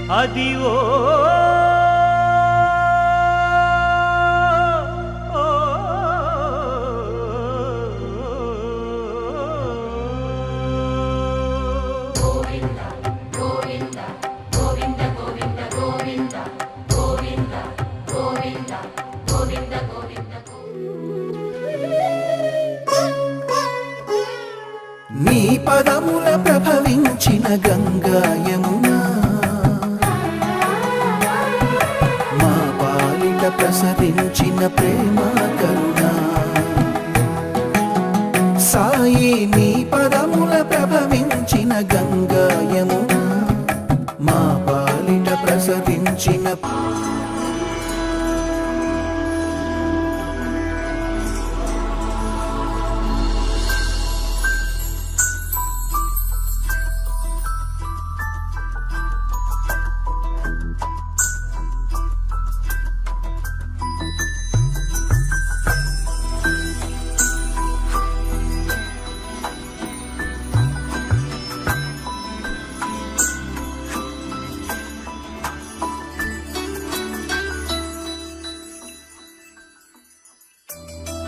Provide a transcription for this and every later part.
అదివో నీ పదముల ప్రభవించిన గంగా యమునా మా పాలిట ప్రసరించిన ప్రేమ కరుణా సాయి నీ పదముల ప్రభవించిన గంగా యమునా మా పాలిట ప్రసరించిన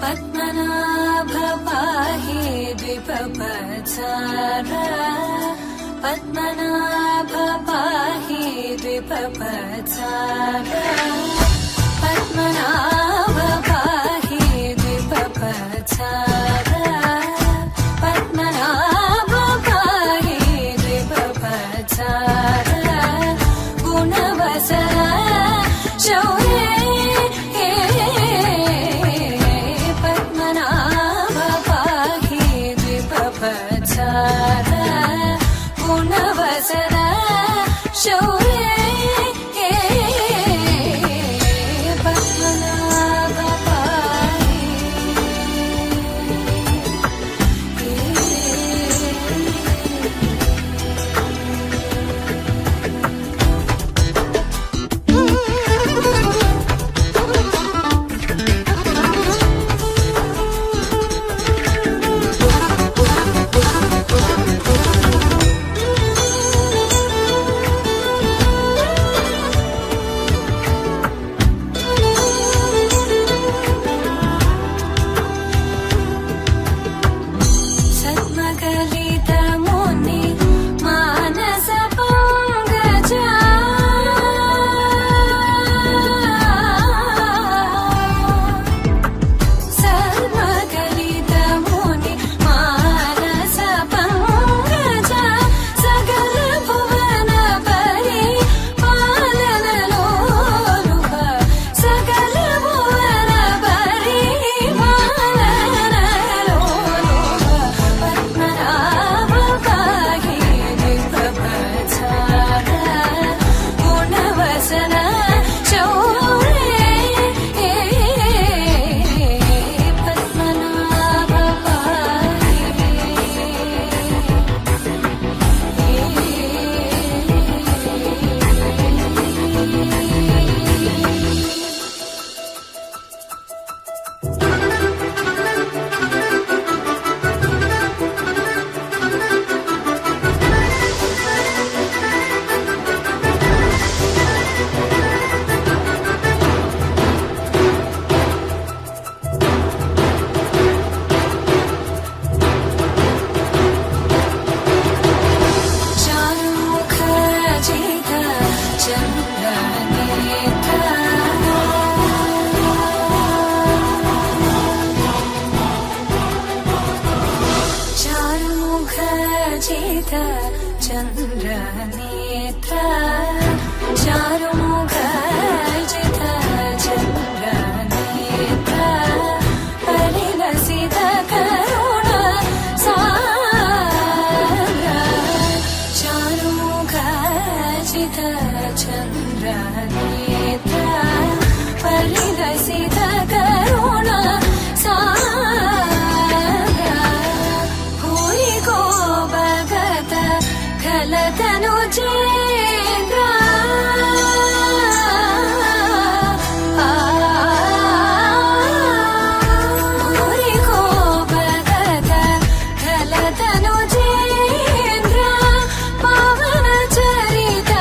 पद्मनाभ पाहि द्विपपचारा पद्मनाभ पाहि द्विपपचारा पद्मनाभ पाहि द्विपपचारा पद्मनाभ पाहि द्विपपचारा गुणवसरा शौर्ये गुणवसरा शौर्ये पद्मनाभ पाहि चन्द्रनेत्र चारुमुख जित चन्द्रनेत्र परिलसित करुण सान्द्र चारुमुख जित चन्द्रनेत्र परिलसित करुण सान्द्र भूरि को भगत खलतनु चेन्द्र भूरि को भगत खलतनु चेन्द्र पावन चरित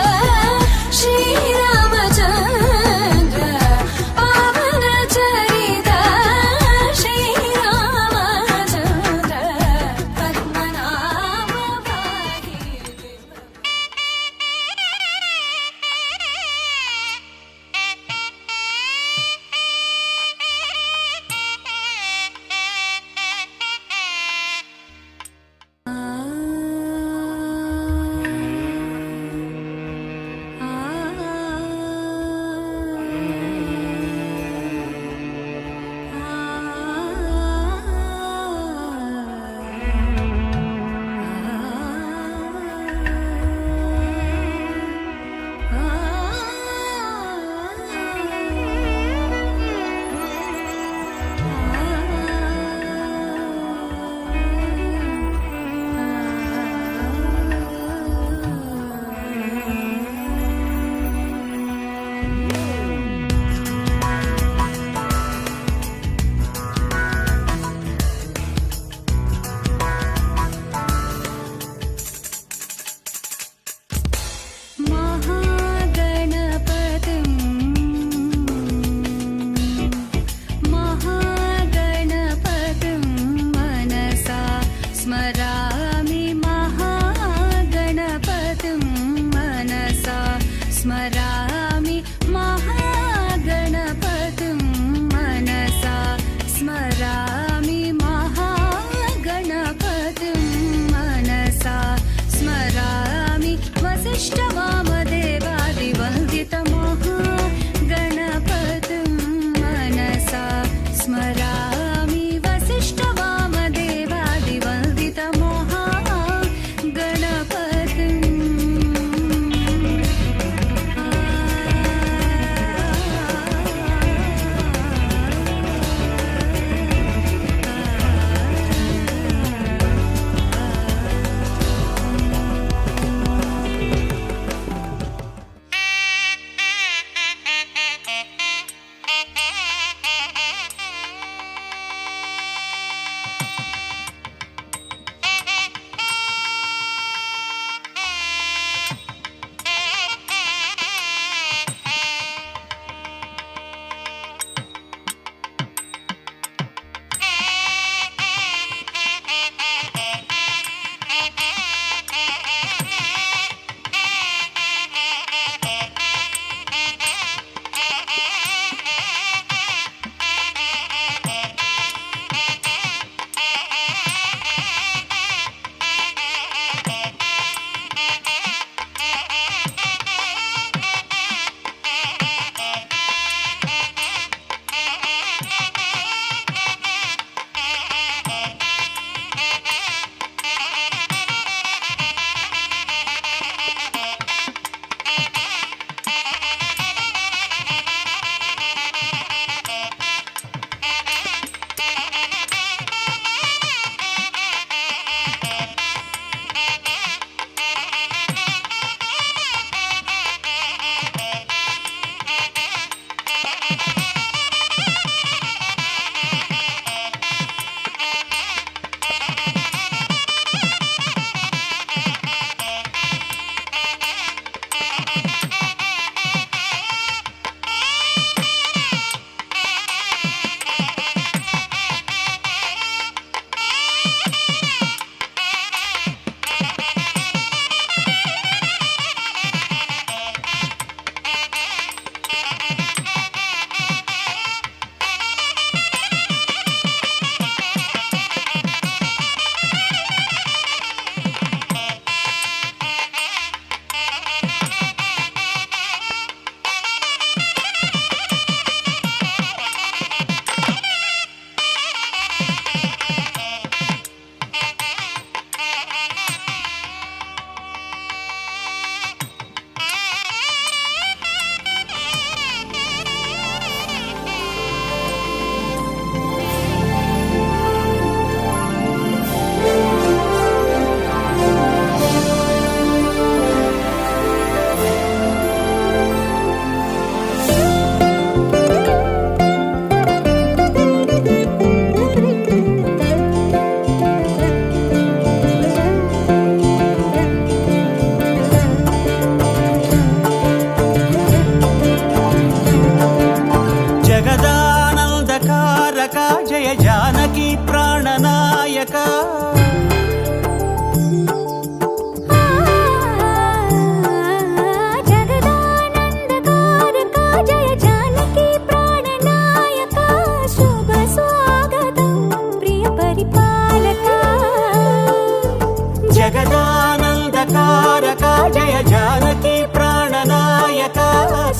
జయ జానకి ప్రాణనాయక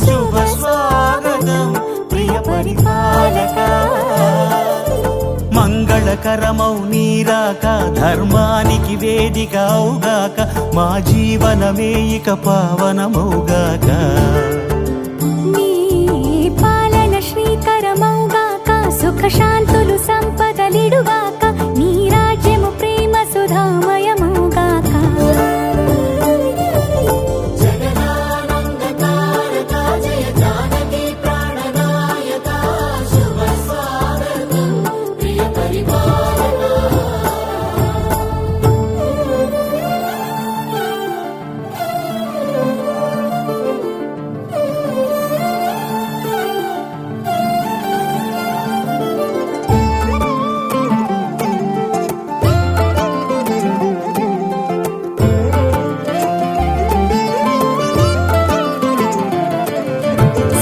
శుభ స్వాగతం ప్రియ పరిపాలక మంగళకరమౌ నీరాక ధర్మానికి వేదిక అవుగాక మా జీవనమే ఇక పావనమౌగాక నీ పాలన శ్రీకరమౌగాక సుఖ శాంతులు సంపదలిడుగాక నీ రాజ్యము ప్రేమ సుధామయమౌగాక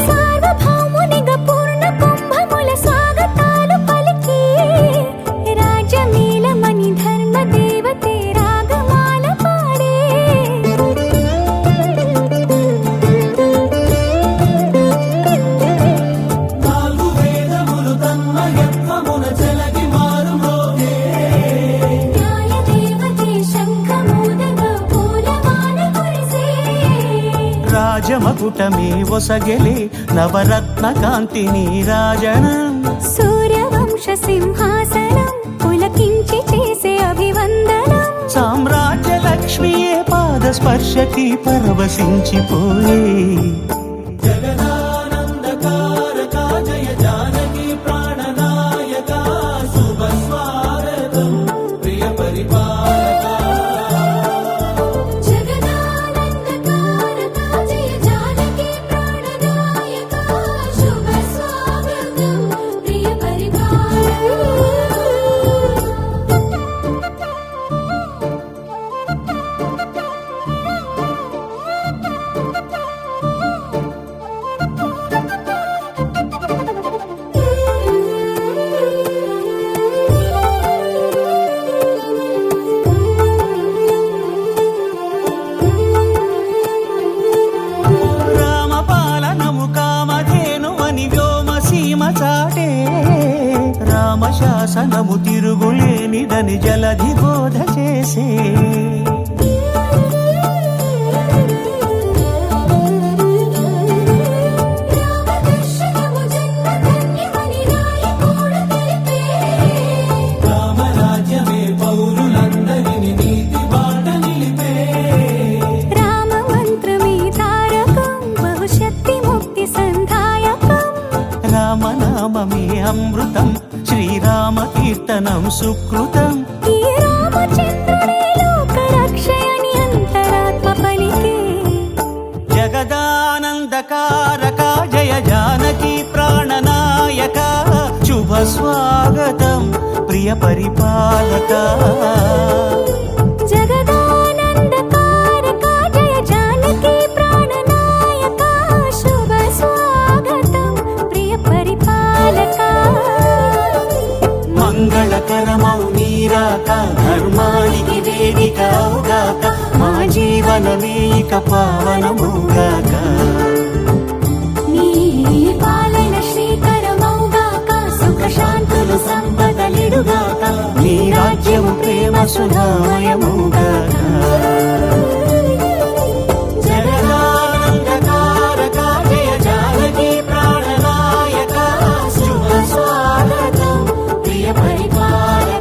సార్వభౌమునిగా పూర్ణ కుంభముల స్వాగతాలు పలికి రాజమేళమణి ధర్మ దేవతే రాగమాల పాడే నాలుగు వేదములు తన్మయత్వమున చెలగి మారుమోగే న్యాయ దేవతే శంఖమూదగా పూలవాన కురిసే రాజమకుటమే ఒసగెలే నవరత్న కాంతి నీరాజనం సూర్యవంశ సింహాసనం పులకించి చేసే అభివందనం సామ్రాజ్య లక్ష్మియే పాద స్పర్శకి పరవశించిపోయే జగదానందకారక జయ జానకి ప్రాణనాయక శుభ స్వాగతం ప్రియ పరిపాలక జగదానందకారక జయ జానకి ప్రాణనాయక శుభ స్వాగతం ప్రియ రామపాలనము కామధేను అని వ్యోమ సీమ చాటే రామశాసనము తిరుగులేనిదని జలధి బోధ చేసే రామదర్శనము జన్మధన్యమని రాయకూడ తెలిపే రామరాజ్యమే పౌరులందరిని నీతి బాట నిలిపే రామ మంత్రమే తారకం బహుశక్తి ముక్తి సంధాయకం రామనామమే అమృతం శ్రీరామ కీర్తనం సుకృతం ఈ రామచంద్రుడే లోక రక్షయని అంతరాత్మ పలికే జగదానందకారక జయ జానకి ప్రాణనాయక శుభ స్వాగతం ప్రియ పరిపాలక జగదానందకారక జయ జానకి ప్రాణనాయక శుభ స్వాగతం ప్రియ పరిపాలక మంగళకరమౌ నీరాక ధర్మానికి వేదిక అవుగాక మా జీవనమే ఇక పావనముగాక నీ పాలన శ్రీకరమౌగాక సుఖ శాంతులు సంపదలిడుగాక నీ రాజ్యము ప్రేమ సుధామయముగాక జగదానందకారక జయ జానకి ప్రాణనాయక శుభ స్వాగతం ప్రియ పరిపాలక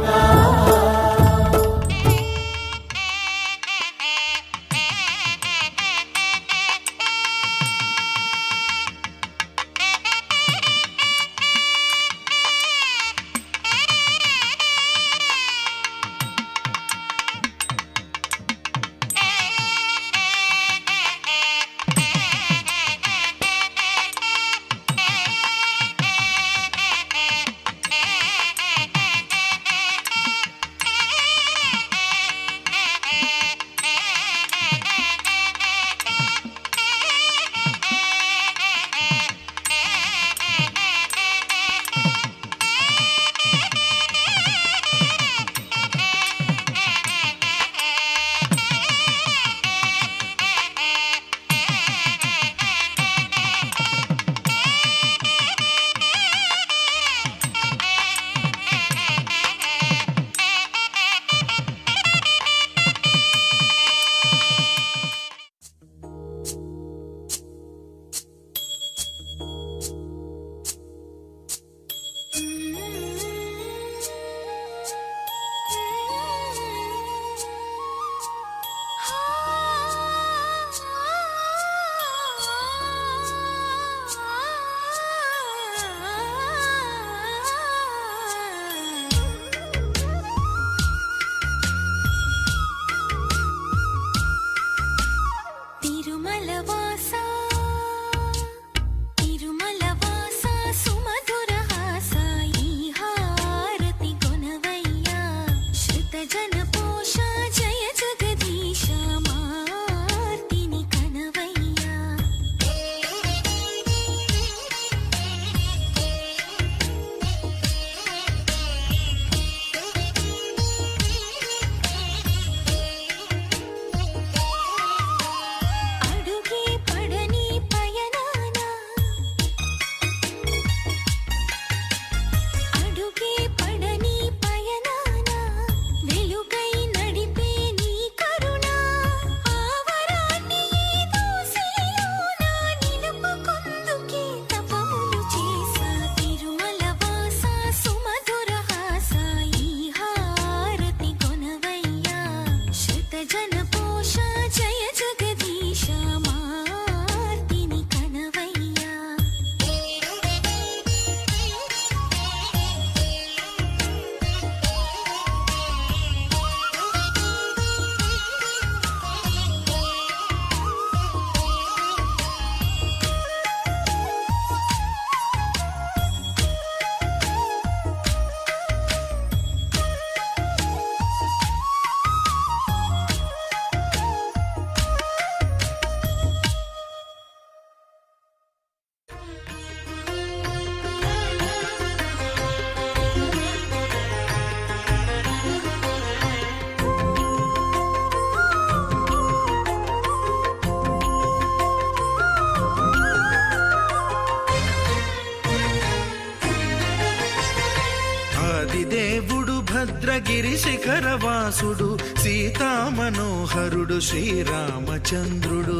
భద్రగిరి శిఖరవాసుడు సీతామనోహరుడు శ్రీరామచంద్రుడు.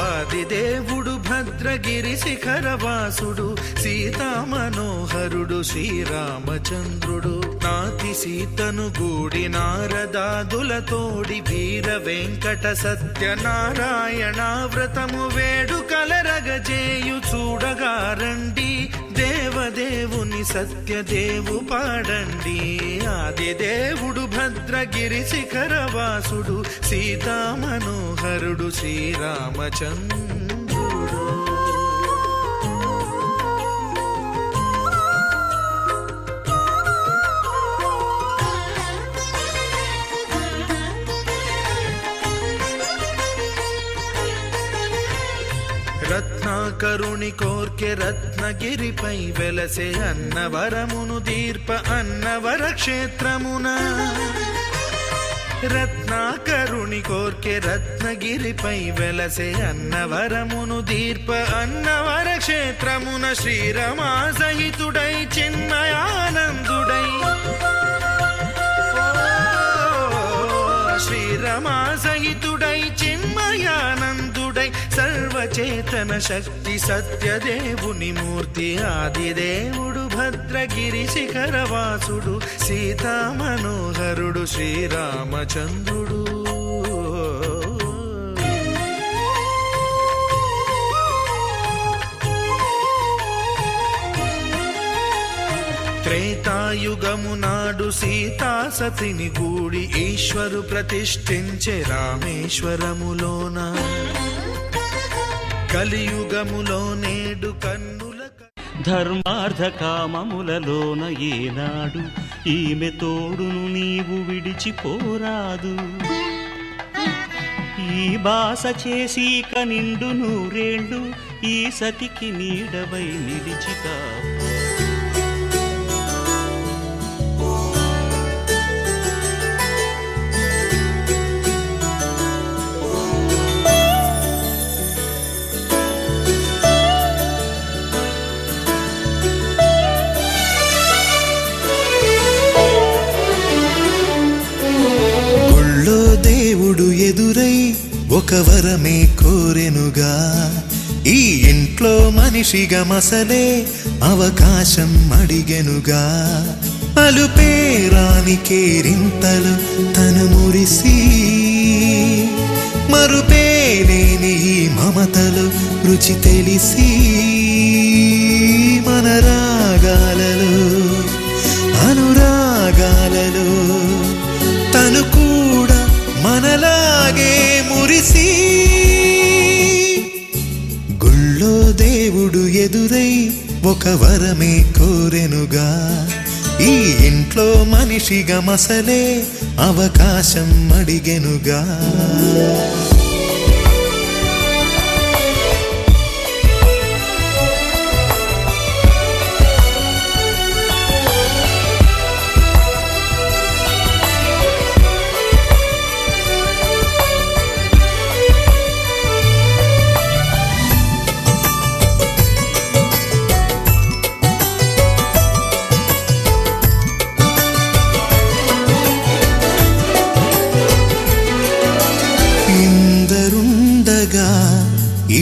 ఆదిదేవుడు భద్రగిరి శిఖరవాసుడు సీతామనోహరుడు శ్రీరామచంద్రుడు. నాతి సీతను గూడి నారదాదులతోడి వీర వెంకట సత్యనారాయణ వ్రతము వేడుకలరగజేయు చూడగా రండి, దేవదేవుని సత్యదేవు పాడండి. ఆదిదేవుడు భద్రగిరి శిఖరవాసుడు సీతామనోహరుడు శ్రీరామచంద్రుడు. రత్నాకరుని కోర్కె రత్నగిరిపై వెలసే అన్నవరమును దీర్ప అన్నవర క్షేత్రమున. రత్నాకరుని కోర్కె రత్నగిరిపై వెలసే అన్నవరమును దీర్ప అన్నవర క్షేత్రమున. శ్రీరమా సహితుడై చిన్మయానందుడై, శ్రీరమా సహితుడై చిన్మయానందుడై సర్వచేతన శక్తి సత్యదేవుని మూర్తి. ఆదిదేవుడు భద్రగిరి శిఖరవాసుడు సీతామనోహరుడు శ్రీరామచంద్రుడు. త్రేతాయుగము నాడు సీతా సతిని గూడి ఈశ్వరు ప్రతిష్ఠించే రామేశ్వరములోన. కలియుగములో నేడు కన్నుల ధర్మార్థ కామములలోన ఏనాడు ఈమె తోడును నీవు విడిచిపోరాదు. ఈ బాస చేసి కనిండు నూరేళ్ళు ఈ సతికి నీడవై నిలిచిగా. దేవుడు ఎదురై ఒక వరమే కోరెనుగా, ఈ ఇంట్లో మనిషిగా మసలే అవకాశం అడిగెనుగా. అలుపేరాని కేరింతలు తను మురిసి, మరుపేలేని ఈ మమతలు రుచి తెలిసి, మన రాగాలలో అనురాగాలలో తను కూడా మనలాగే మురిసి. గుళ్ళో దేవుడు ఎదురై ఒక వరమే కోరెనుగా, ఈ ఇంట్లో మనిషిగా మసలే అవకాశం అడిగెనుగా.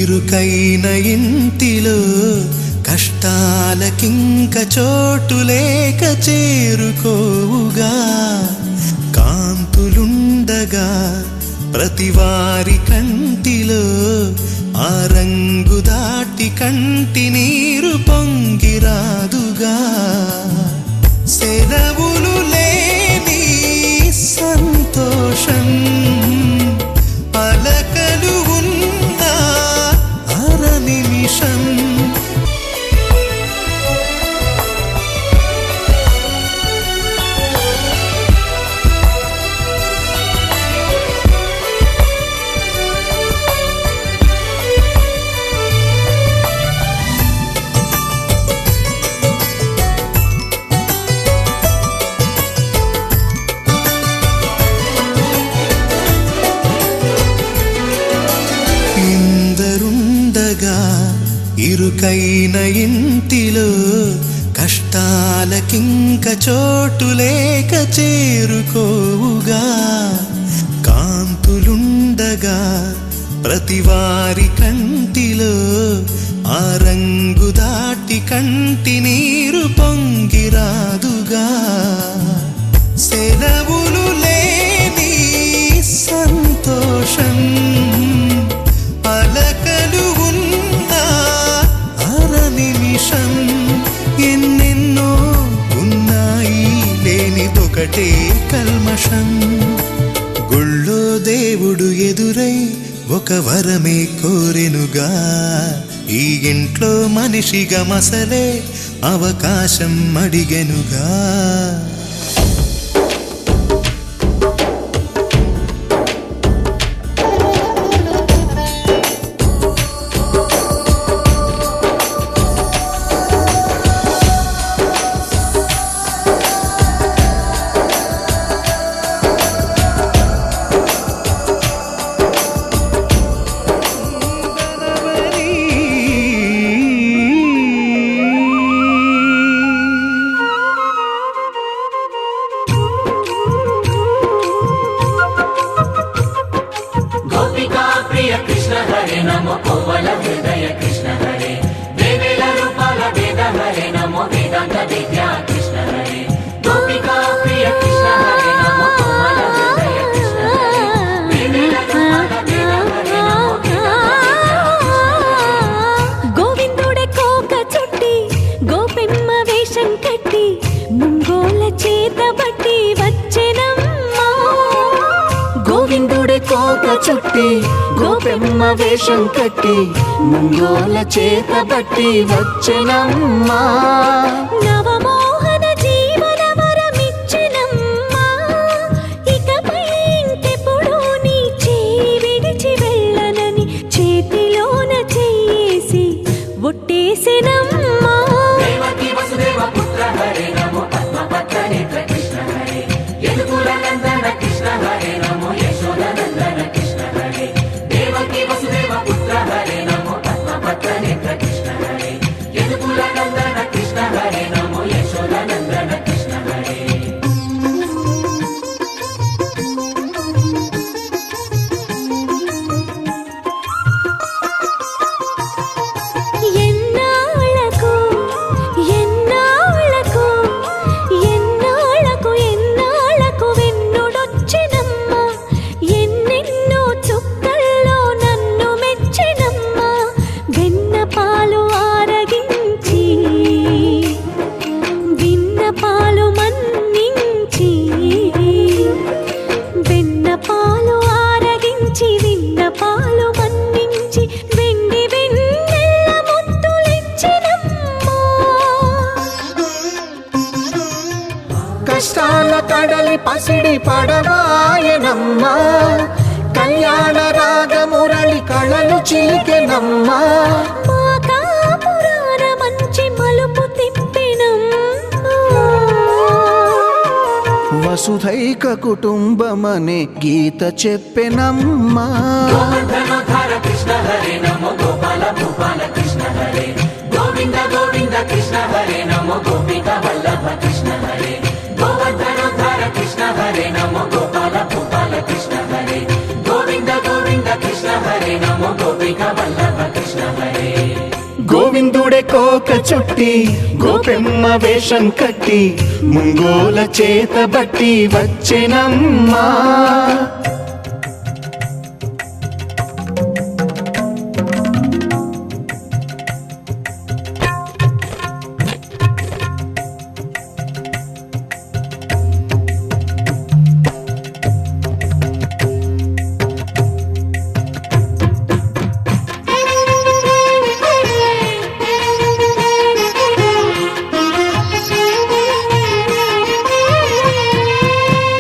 ఇరుకైన ఇంటిలో కష్టాలకింక చోటు లేక చేరుకోవుగా. కాంతులుండగా ప్రతివారి కంటిలో ఆ రంగు దాటి కంటి నీరు పొంగిరాదుగా. సెలవులు లేని సంతోషం పలకలు ఉన్న అర నిమిషం. ఇరుకైన ఇంటిలో కష్ట కష్టాలకింక చోటు లేక చేరుకోవుగా కాంతులుండగా ప్రతివారి కంటిలో ఆ రంగు దాటి కంటి నీరు పొంగిరాదుగా సెలవులు లేని సంతోషం అలకలు ఉన్న అర నిమిషం ఎన్నెన్నో ఉన్నాయి లేనిదొకటే కల్మషం గుళ్ళో దేవుడు ఎదురై ఒక వరమే కోరెనుగా ఈ ఇంట్లో మనిషిగా మసలే అవకాశం అడిగెనుగా गोपिका प्रिय कृष्ण हरे नमो कोमल हृदय कृष्ण हरे देवेल रूपाल वेद हरे नमो वेदांत विद्या कृष्ण हरे गोपिका प्रिय कृष्ण हरे नमो कोमल हृदय कृष्ण हरे देवेल रूपाल वेद हरे नमो वेदांत विद्या గోవిందుడే కోక చుట్టి గోపెమ్మ వేషం కట్టి ముంగోల చేత బట్టి వచ్చెనమ్మా గోవిందుడి కోక చుట్టి గోపెమ్మ వేషం కట్టి ముంగోల చేత బట్టి వచ్చెనమ్మా నవమోహన జీవన వరమిచ్చెనమ్మా ఇకపై ఇంకెప్పుడు నీ చేయి విడిచి వెళ్ళనని చేతిలోన చేసి ఒట్టేసెనమ్మా देवकी वसुदेव पुत्र हरे नमो पद्मपत्र नेत्र कृष्ण हरे यदुकुल नंदन कृष्ण हरे नमो यशोद नंदन कृष्ण हरे देवकी वसुदेव पुत्र हरे नमो पद्मपत्र नेत्र कृष्ण हरे यदुकुल नंदन कृष्ण हरे नमो यशोद नंदन कृष्ण हरे ఎన్నాళ్ళకు ఎన్నాళ్ళకు ఎన్నాళ్ళకు ఎన్నాళ్ళకు వెన్నుడొచ్చెనమ్మా ఎన్నెన్నో చుక్కల్లో నన్ను మెచ్చెనమ్మా వెన్న పాలు ఆరగించి విన్న పాలు మన్నించి వెన్న పాలు ఆరగించి విన్న పాలు మన్నించి వెండి వెన్నెల్ల ముద్దులిచ్చినమ్మా కష్టాల కడలి పసిడి పడవాయనమ్మా కళ్యాణ రాగమురళి కళలు చిలికెనమ్మా మా కాపురాన మంచి మలుపు తిప్పినమ్మా వసుధైక కుటుంబమనే గీత చెప్పెనమ్మా गोवर्धनोद्धार कृष्ण हरे नमो गोपाल भूपाल कृष्ण हरे गोविंद गोविंद कृष्ण हरे नमो गोपिका वल्लभ कृष्ण हरे गोवर्धनोद्धार कृष्ण हरे नमो गोपाल भूपाल कृष्ण हरे गोविंद गोविंद कृष्ण हरे नमो गोपिका वल्लभ कृष्ण हरे గోవిందుడే కోక చుట్టి గోపెమ్మ వేషం కట్టి ముంగోల చేత బట్టి వచ్చెనమ్మా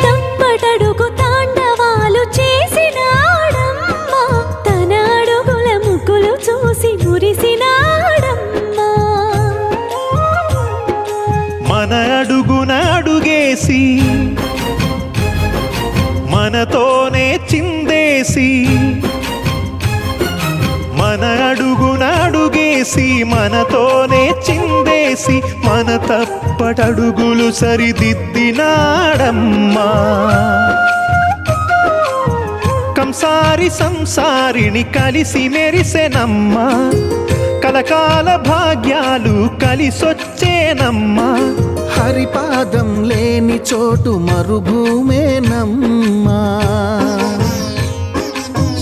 తప్పటడుగు తాండవాలు చేసినాడమ్మా తన అడుగుల ముగ్గులు చూసి మురిసినాడమ్మా మన అడుగున అడుగేసి మనతోనే చిందేసి మన అడుగున అడుగేసి చిందేసి మనతోనే చిందేసి మన తప్పటడుగులు సరిదిద్దినాడమ్మా. కంసారి సంసారిని కలిసి మెరిసెనమ్మా, కలకాల భాగ్యాలు కలిసొచ్చేనమ్మా. హరిపాదం లేని చోటు మరుభూమేనమ్మా.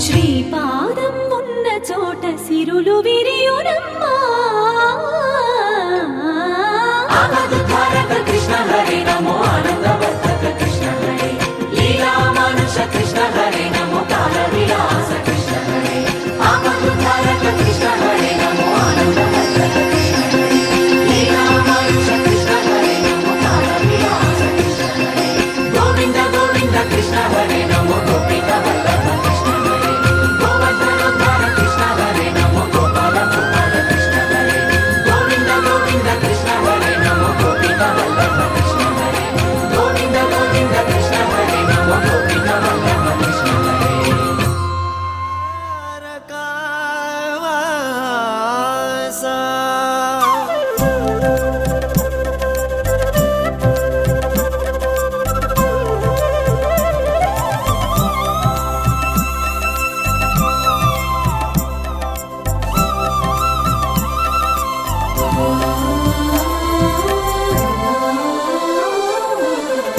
శ్రీపాదం ఉన్న చోట సిరులు విరియునమ్మా. ఆపదుద్ధారక కృష్ణ హరే నమో ఆనందవర్ధక కృష్ణ హరే లీలా మానుష కృష్ణ హరే నమో కాల విలాస కృష్ణ హరే ఆపదుద్ధారక కృష్ణ హరే నమో ఆనందవర్ధక కృష్ణ హరే లీలా మానుష కృష్ణ హరే నమో కాల విలాస కృష్ణ హరే గోవింద గోవింద కృష్ణ హరే నమో గోపిక వల్లభ కృష్ణ హరే గోవర్ధనోద్ధార కృష్ణ హరే నమో గోపాల గోపాల కృష్ణ హరే గోవింద గోవింద కృష్ణ హరే నమో గోపిక వల్లభ కృష్ణ హరే గోవింద గోవింద కృష్ణ హరే నమో గోపిక వల్లభ కృష్ణ హరే.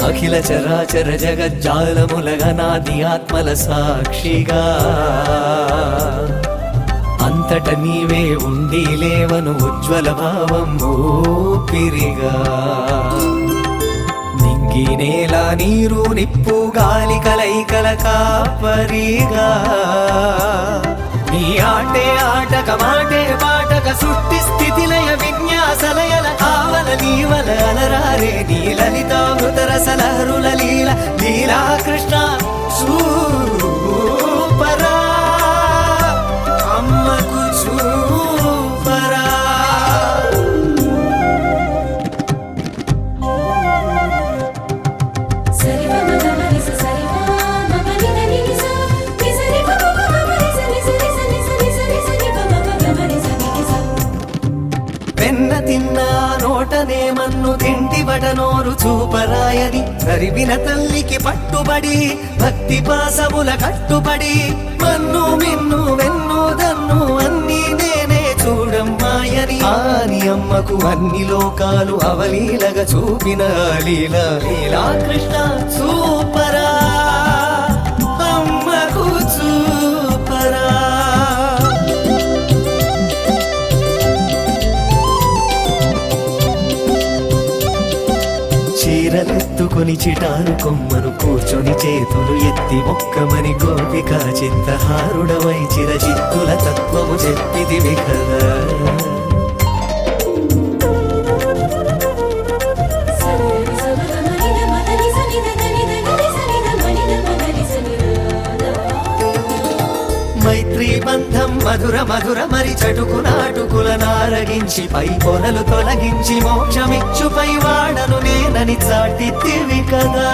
అఖిల చరాచర జగజ్జాలములగనాది ఆత్మల సాక్షిగా అంతట నీవే ఉండి లేవను ఉజ్వల భావం ఊపిరిగా. నింగి నేల నీరు నిప్పు గాలి కలైకల కాపరిగా. నీ ఆటే ఆటక మాటే పాటక సృష్టి స్థితి లయ విన్యాసలయల ఆవల నీవల అలరారే నీ లలితామృత రసలహరుల లీల లీలా కృష్ణ సూపరా అమ్మకు చూపరా. సరి మ గ మ ని స సరి మ మ గ ని ద ని ని స ని స రి మ మ మ మ ని స ని స ని స ని స ని స ని స ని ప మ గ మ ని స ని ని స. వెన్న తిన్నా నోటనే మన్ను తింటి బటనోరు చూపరాయని కరివిన తల్లికి పట్టుబడి భక్తి పాసముల కట్టుబడి మన్ను మిన్ను వెన్ను దన్ను అన్ని నేనే చూడమ్మాయని ఆని అమ్మకు అన్ని లోకాలు అవలీలగా చూపిన లీల లీలా కృష్ణ సూపరా అమ్మకు చూపరా. చీరలెత్తుకొని చిటారు కొమ్మను కూర్చొని చేతులు ఎత్తి మొక్కమని గోపిక చిత్తహారుడవై చిరచిత్తుల తత్వము చెప్పిదివి కదా. సరి స మ గ మ ని ద మ ద ని స ని ద ద ని ద ని స ని ద మ ని ద మ గ ని స ని ద ద. మైత్రీ బంధం మధుర మధుర మరి చటుకు నాటుకుల నారగించి పై పొరలు తొలగించి మోక్షమిచ్చుపై వాడను నేనని చాటితివి కదా.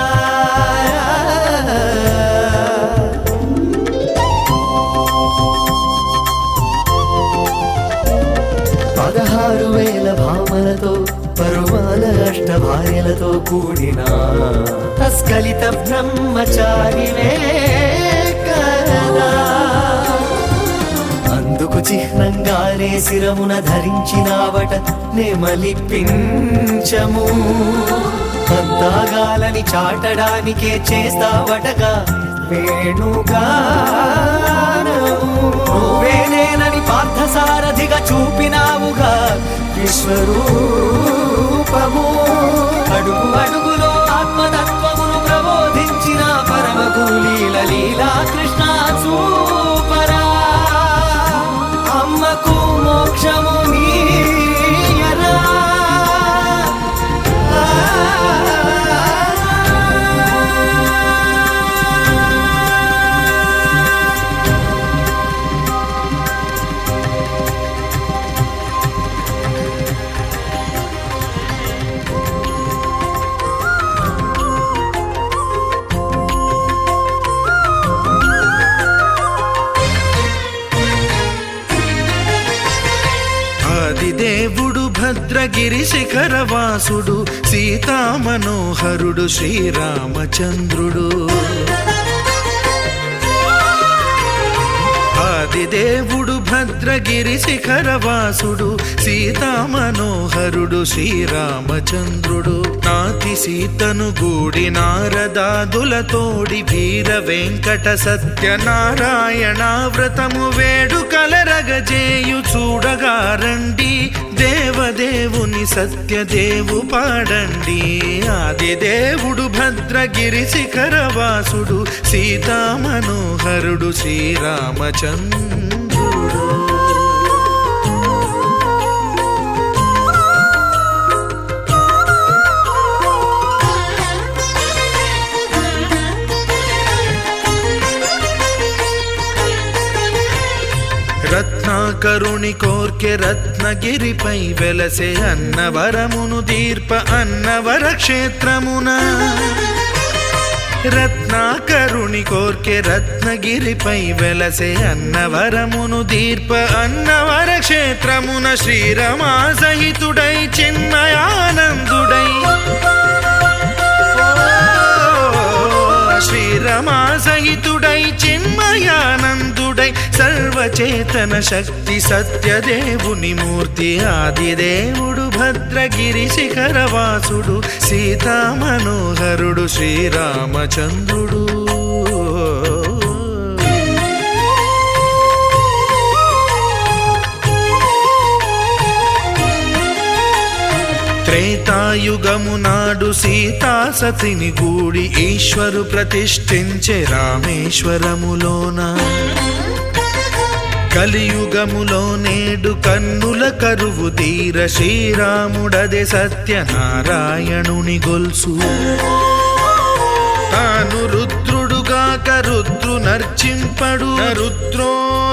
16,000 భామలతో పరువాల అష్ట భార్యలతో కూడిన అస్కలిత బ్రహ్మచారివే కదా. అందుకు చిహ్నంగానే శిరమున ధరించినావట నెమలిపించము. అంతాగాలని చాటడానికే చేస్తావటగా వేణుగానము. నువ్వేనేనని పార్థసారథిగా చూపినావుగా విశ్వరూపము. అడుగు అడుగులో ఆత్మతత్వమును ప్రబోధించిన పరమకు లీల లీలా కృష్ణ చూపరా. అమ్మకు మోక్షము నీయరా. భద్రగిరి శిఖరవాసుడు సీతామనోహరుడు శ్రీరామచంద్రుడు ఆదిదేవుడు భద్రగిరి శిఖరవాసుడు సీతామనోహరుడు శ్రీరామచంద్రుడు నాతి సీతను గూడి నారదాదులతోడి వీర వెంకట సత్యనారాయణ వ్రతము వేడుకలరగజేయు చూడగా రండి దేవదేవుని సత్యదేవు పాడండి ఆదిదేవుడు భద్రగిరి శిఖరవాసుడు సీతామనోహరుడు శ్రీరామచంద్రుడు రత్నాకరుని కోర్కె రత్నగిరిపై వెలసే అన్నవరమును దీర్ప అన్నవర క్షేత్రమున రత్నాకరుని కోర్కె రత్నగిరిపై వెలసే అన్నవరమును దీర్ప అన్నవర క్షేత్రమున శ్రీరమా సహితుడై చిన్మయానందుడై శ్రీరమా సహితుడై చిన్మయానందుడై సర్వచేతన శక్తి సత్యదేవుని మూర్తి ఆదిదేవుడు భద్రగిరి శిఖరవాసుడు సీతామనోహరుడు శ్రీరామచంద్రుడు త్రేతాయుగము నాడు సీతాసతిని గూడి ఈశ్వరు ప్రతిష్ఠించే రామేశ్వరములోన కలియుగములో నేడు కన్నుల కరువు తీర శ్రీరాముడదే సత్యనారాయణుని గొల్సు తాను రుద్రుడుగాక రుద్రు నర్చింపడు రుద్రో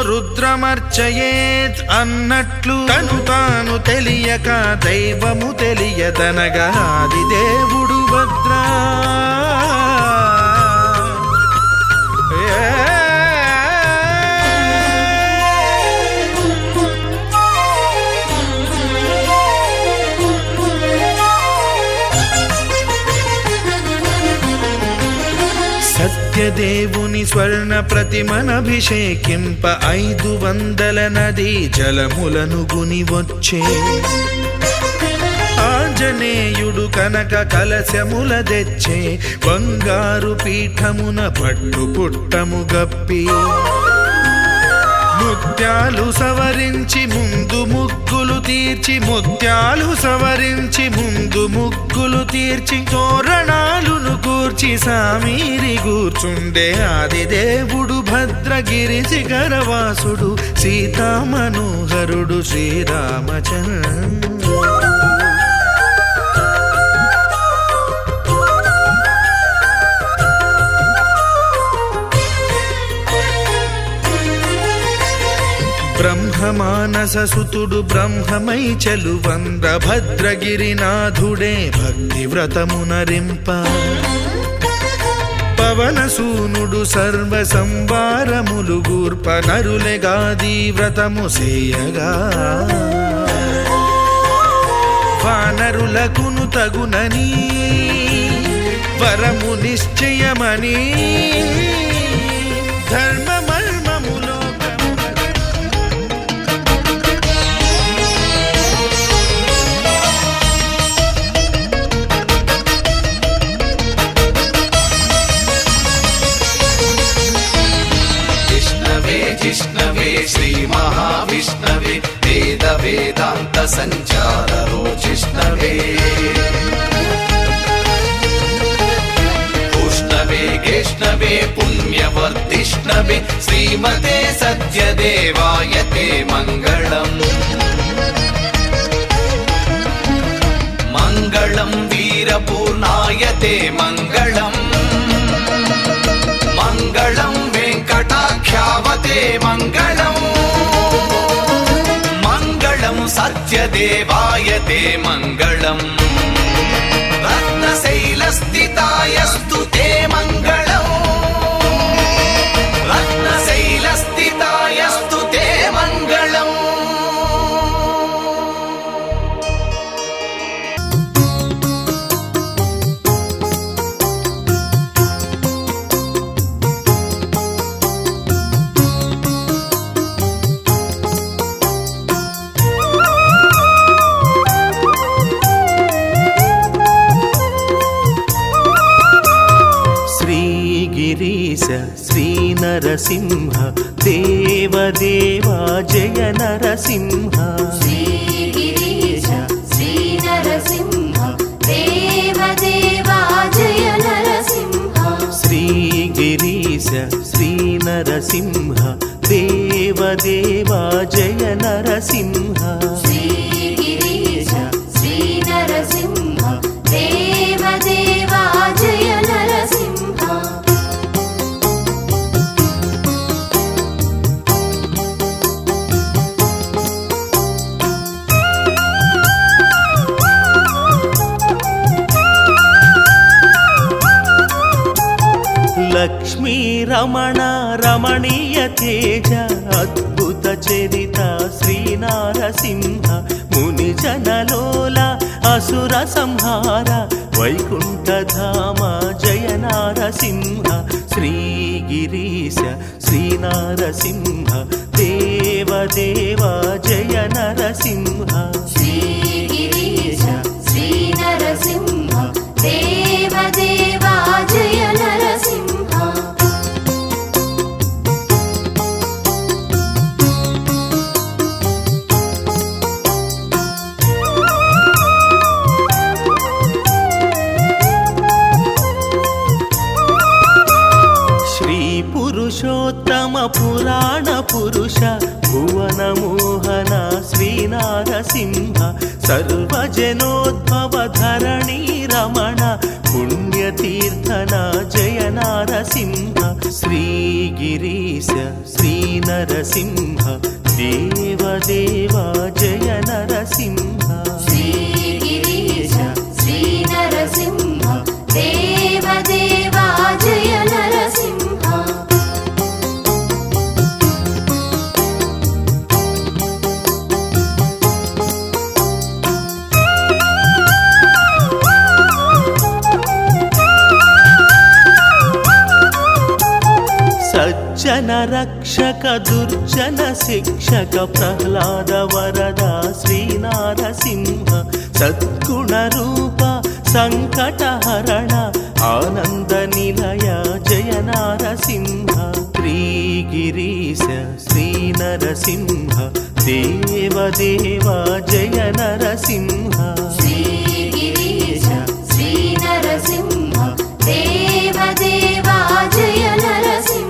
రుద్రమర్చయేత్ అన్నట్లు తను తాను తెలియక దైవము తెలియదనగా ఆదిదేవుడు భద్రా సత్యదేవుని స్వర్ణ ప్రతిమనభిషేకింప 500 నదీ జలములను గుని వచ్చే ఆంజనేయుడు కనక కలశముల తెచ్చే బంగారు పీఠమున పట్టు పుట్టము గప్పి ముత్యాలు సవరించి ముందు ముగ్గులు తీర్చి ముత్యాలు సవరించి ముందు ముగ్గులు తీర్చి తోరణాలును కూర్చి సామీరి కూర్చుండే ఆదిదేవుడు భద్రగిరి శిఖరవాసుడు సీతామనోహరుడు శ్రీరామచంద్రుడు బ్రహ్మమానససుతుడు బ్రహ్మమై చెలువంద్ర భద్రగిరినాథుడే భక్తి వ్రతమునరింప పవనసూనుడు సర్వ సంవారములు గూర్ప నరులెగాది వ్రతము సేయగా వానరులకును తగునని వరము నిశ్చయమని ధర్మమర్మములో జిష్ణవే శ్రీ మహావిష్ణవే వేద వేదాంత సంచారో జిష్ణవే ఉష్ణవే గేష్ణవే పుణ్యవర్ధిష్ణవే శ్రీమతే సత్యదేవాయతే మంగళం మంగళం వీరపూర్ణాయతే మంగళం మంగళం వెంకటాఖ్యావతే మంగళం మంగళం సత్యదేవాయతే మంగళం రత్నశైలస్థితాయస్తు తే మంగళం రత్నశైలస్థితాయస్తు తే మంగళం నరసింహ దేవదేవా జయ నరసింహ శ్రీగిరీశ శ్రీ నరసింహ దేవదేవా జయ నరసింహ శ్రీగిరీశ శ్రీ నరసింహ దేవదేవా జయ నరసింహ శ్రీగిరీశ శ్రీ నరసింహ దేవదేవా జయ నరసింహ లక్ష్మీ రమణ రమణీయ తేజ అద్భుత చరిత శ్రీ నారసింహ ముని జనలోల అసుర సంహార వైకుంఠధామ జయ నారసింహ శ్రీగిరీశ శ్రీ నారసింహ దేవదేవా జయ నరసింహ శ్రీగిరీశ శ్రీ నరసింహ దేవదేవా జయ నరసింహ శ్రీ పురుషోత్తమ పురాణ పురుష భువన మోహన శ్రీ నారసింహ సర్వజనోద్భవ ధరణీ రమణ పుణ్యతీర్థన జయ నారసింహ శ్రీగిరీశ శ్రీ నరసింహ దేవదేవా జయ నరసింహ శ్రీగిరీశ శ్రీ నరసింహ దేవదేవా జయ నరసింహ సజ్జన రక్షక దుర్జన శిక్షక ప్రహ్లాద వరద శ్రీ నారసింహ సద్గుణ రూప సంకటహరణ ఆనంద నిలయ జయ నారసింహ శ్రీగిరీశ శ్రీ నరసింహ దేవదేవా జయ నరసింహ శ్రీగిరీశ శ్రీ నరసింహ దేవదేవా జయ నరసింహ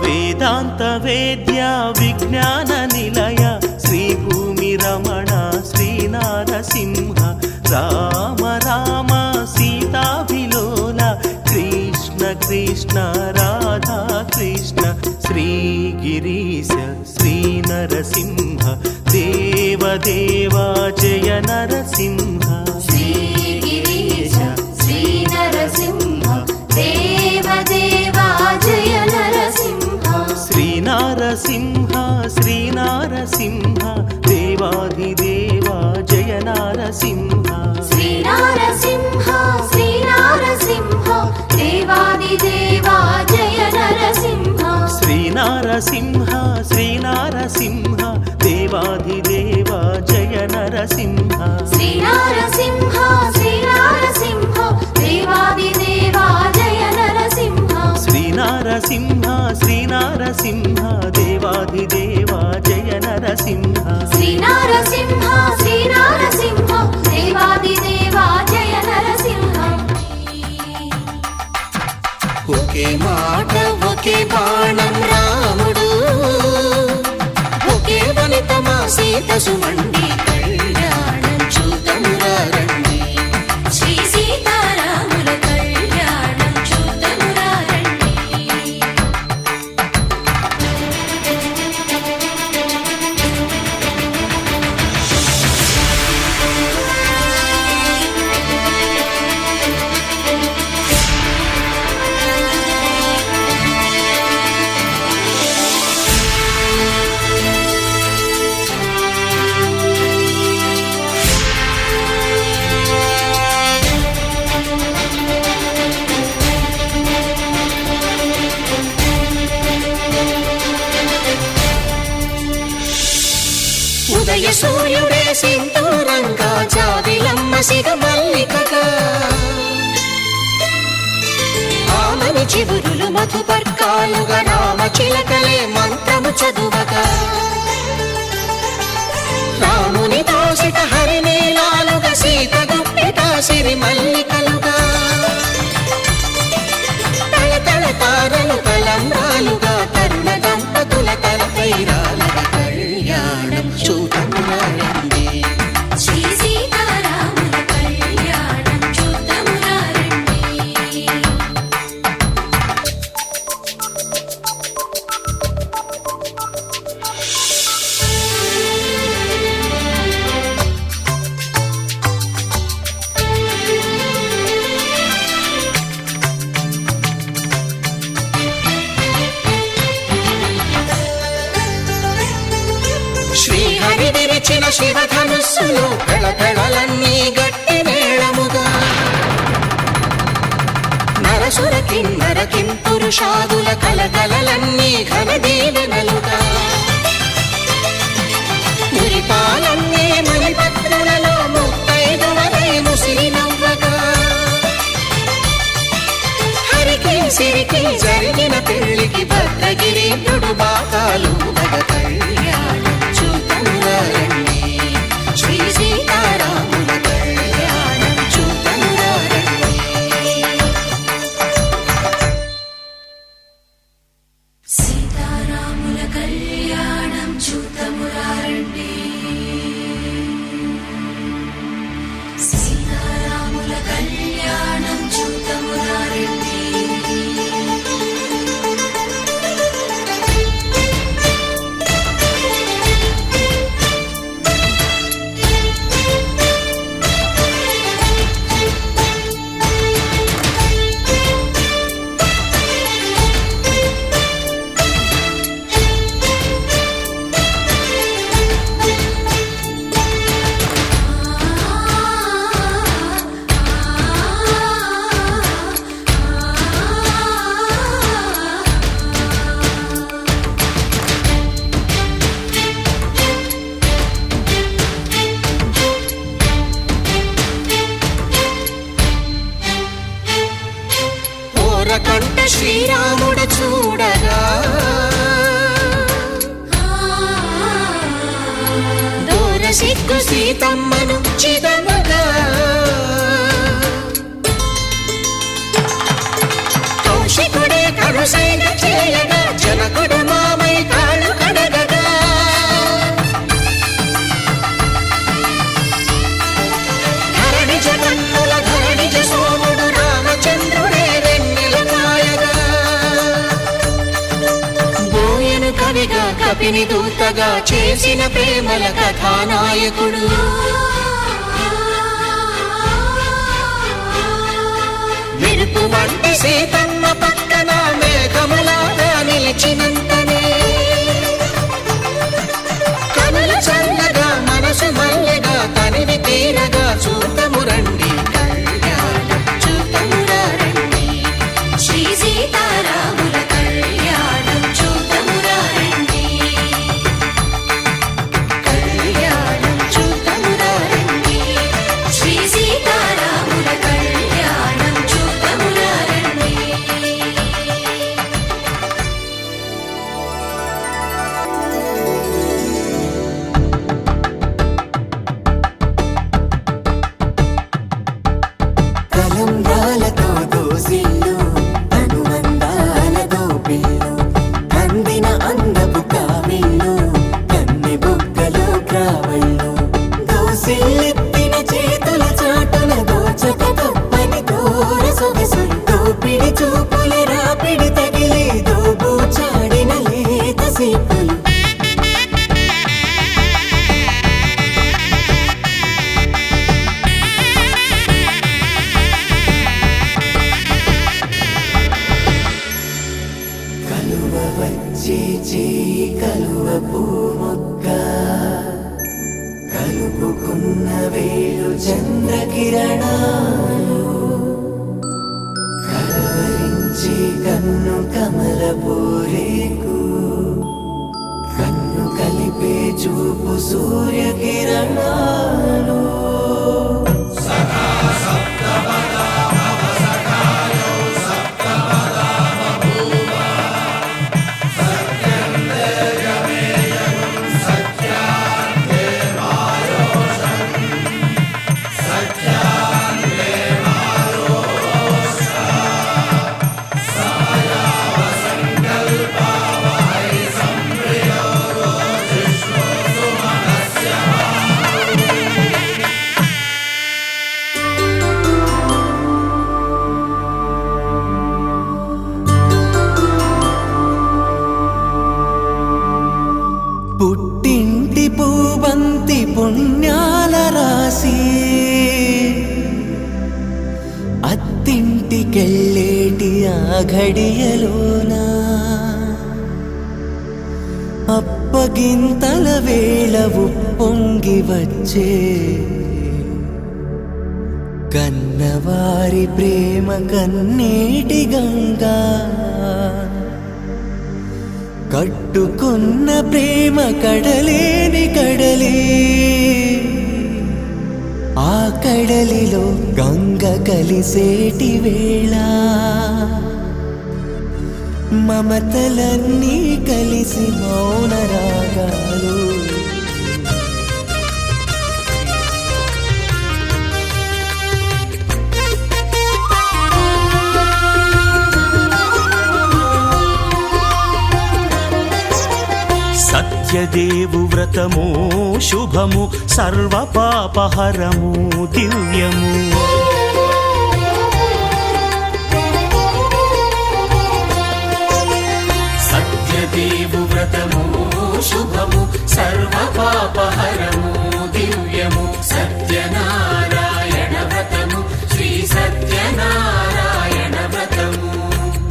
వేదాంత వేద్య విజ్ఞాన నిలయ శ్రీ భూమి రమణ శ్రీ నారసింహ రామ రామ సీతాభిలోల కృష్ణ కృష్ణ రాధా కృష్ణ శ్రీగిరీశ శ్రీ నరసింహ దేవదేవా జయ నరసింహ శ్రీగిరీశ శ్రీ నరసింహ దేవదేవా జయ నరసింహ శ్రీ నారసింహ శ్రీ నారసింహ దేవాధిదేవా జయ నారసింహ శ్రీ నారసింహ శ్రీ నారసింహ దేవాదిదేవా జయ నరసింహ శ్రీ నారసింహ శ్రీ నారసింహ దేవాధిదేవా జయ నరసింహ శ్రీ నారసింహ శ్రీ నారసింహ దేవాదిదేవా జయ నరసింహ శ్రీ నారసింహ శ్రీ నారసింహ దేవాధిదేవా జయ నరసింహ శ్రీ నారసింహ శ్రీ నారసింహ దేవాదిదేవా జయ నరసింహ ఒకే మాట ఒకే బాణం రాముడు ఒకే వనిత మా సీత సుమండి కళ్యాణం చూతమురా రండి శ్రీ సీతారాముల కళ్యాణం చూతమురా రండి సింధూరంగా జాబిలమ్మ సిగ మల్లికగా ఆమని చివురులు మధుపర్కాలుగా రామ చిలకలే మంత్రము చదువగా రాముని దోసిట హరినీలాలుగా సీత గుప్పిట సిరి మల్లికలుగా తళతళ తారలు తలంబ్రాలుగా తరుణ దంపతుల తలపైరాలుగా కళ్యాణం చూడమురారండి శ్రీ సీతారాముల కళ్యాణం చూద్దామురారండి. శ్రీహరి విరిచిన శివధనుస్సులు పెళపెళలన్నీ గట్టి మేళముగా నరసుర కిన్నర కింపురుషాదుల కలకలలన్నీ ఘన దీవెనలుగా మురిపాలన్నీ మణిపత్రులలో ముత్తైదువలే ముసిరి నవ్వగా హరికి సిరికి జరిగిన పెళ్లికి భద్రగిరీంద్రుడు బాకాలు కళ్యాణం చూతమురారండి శ్రీ సీతారాముల కళ్యాణం చూతమురారండి సీతారాముల కళ్యాణం చూద్దామురారండి. సీతారాముల కళ్యాణం చూద్దామురారండి. ఓరకంట శ్రీరాముడు చూడగా దూర సిగ్గు సీతమ్మను చిదమగా కౌశికుడే కరుసైన చేయగా జనకుడు మామై కాళ్ళు కడగగా ధరణి జగన్నుల ధరణిజ సోముడు రామచంద్రుడే వెన్నెల కాయగా బోయను కవిగా కపిని దూతగా చేసిన ప్రేమల కథానాయకుడు మెరుపు వంటి సీతమ్మ పక్కన మేఘములాగా నిలిచినంతనే కనుల చల్లగా మనసు మల్లెగా తనివి తీరగా చూతమురండి కళ్యాణం చూతమురారండి శ్రీ సీతారాముల కళ్యాణం చూద్దామురారండి. కళ్యాణం చూతమురారండి శ్రీ సీతారాముల కళ్యాణం చూద్దామురారండి. తలంబ్రాలతో దోసిళ్ళు అనుబంధాలతో పిల్లు అందిన అందపు కావిళ్ళు కన్నె బుగ్గలో క్రావళ్ళు దోసిళ్ళెత్తిన చేతుల చాటున దోచక తప్పని దూర సొగసులు దోపిడి చూపుల రాపిడి తగిలి దోబూచాడిన లేత సీపులు కలువ వచ్చే చేయి కలువ పూ మొక్క కలుపుకున్న వేలు చంద్రకిరణాలు కలవరించే కన్ను కమల పూరేకు కన్ను కలిపే చూపు సూర్యకిరణాలు పుట్టింటి పూబంతి పుణ్యాల రాసి అత్తింటికెళ్ళేటి ఆ ఘడియలోన అప్పగింతల వేళ ఉప్పొంగి వచ్చే కన్నవారి ప్రేమ కన్నేటి గంగా కట్టుకున్న ప్రేమ కడలేని కడలే ఆ కడలిలో గంగ కలిసేటి వేళ మమతలన్నీ కలిసి మౌన రాగాలు సత్యదేవు వ్రతము శుభము సర్వ పాపహరము దివ్యము సత్యదేవు వ్రతము శుభము సర్వ పాపహరము దివ్యము సత్యనారాయణ వ్రతము శ్రీ సత్యనారాయణ వ్రతము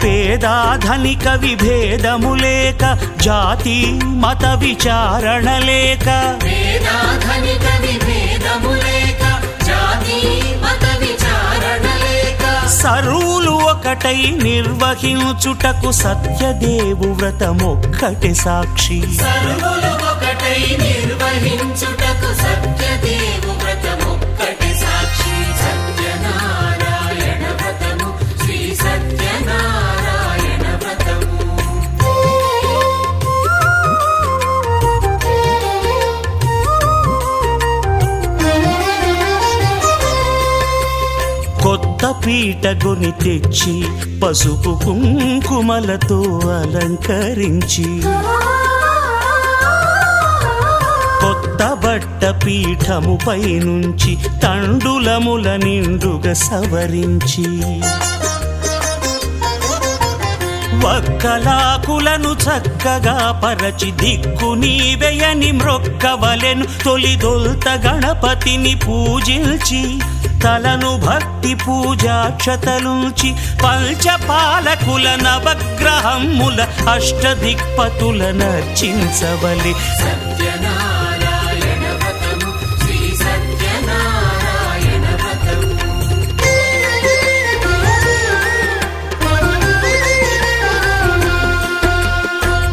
పేదాధనిక విభేదము లేక జాతి మత విచారణ లేక వేదాధనిక విభేదము లేక జాతి మత విచారణ లేక సర్వులు ఒకటై నిర్వహించుటకు సత్యదేవు వ్రతమొక్కటి సాక్షి సర్వులు ఒకటై నిర్వహించుటకు సత్యదేవు వ్రతమొక్కటి సాక్షి సత్యనారాయణ వ్రతము శ్రీ సత్యనారాయణ వ్రతము కొత్త పీటగొని తెచ్చి పసుపు కుంకుమలతో అలంకరించి కొత్త బట్ట పీఠముపై నుంచి తండులముల నిండుగా సవరించి వక్కలాకులను చక్కగా పరచి దిక్కు నీవెయని మ్రొక్కవలెను తొలిదొల్త గణపతిని పూజించి తలను భక్తి పూజాక్షతలుంచి పంచపాలకుల నవగ్రహముల అష్టదిక్పతుల నర్చించవలె సత్యనారాయణ వ్రతము శ్రీ సత్యనారాయణ వ్రతము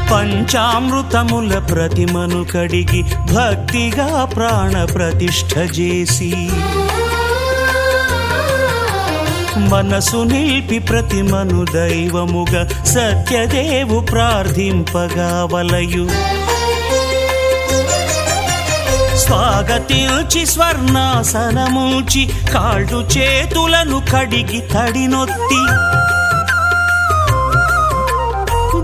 పంచామృతముల ప్రతిమను కడిగి భక్తిగా ప్రాణ ప్రతిష్ఠ చేసి మనసు నిలిపి ప్రతిమను దైవముగా సత్యదేవు ప్రార్థింపగా వలయు స్వాగతించి స్వర్ణాసనముంచి కాళ్ళు చేతులను కడిగి తడినొత్తి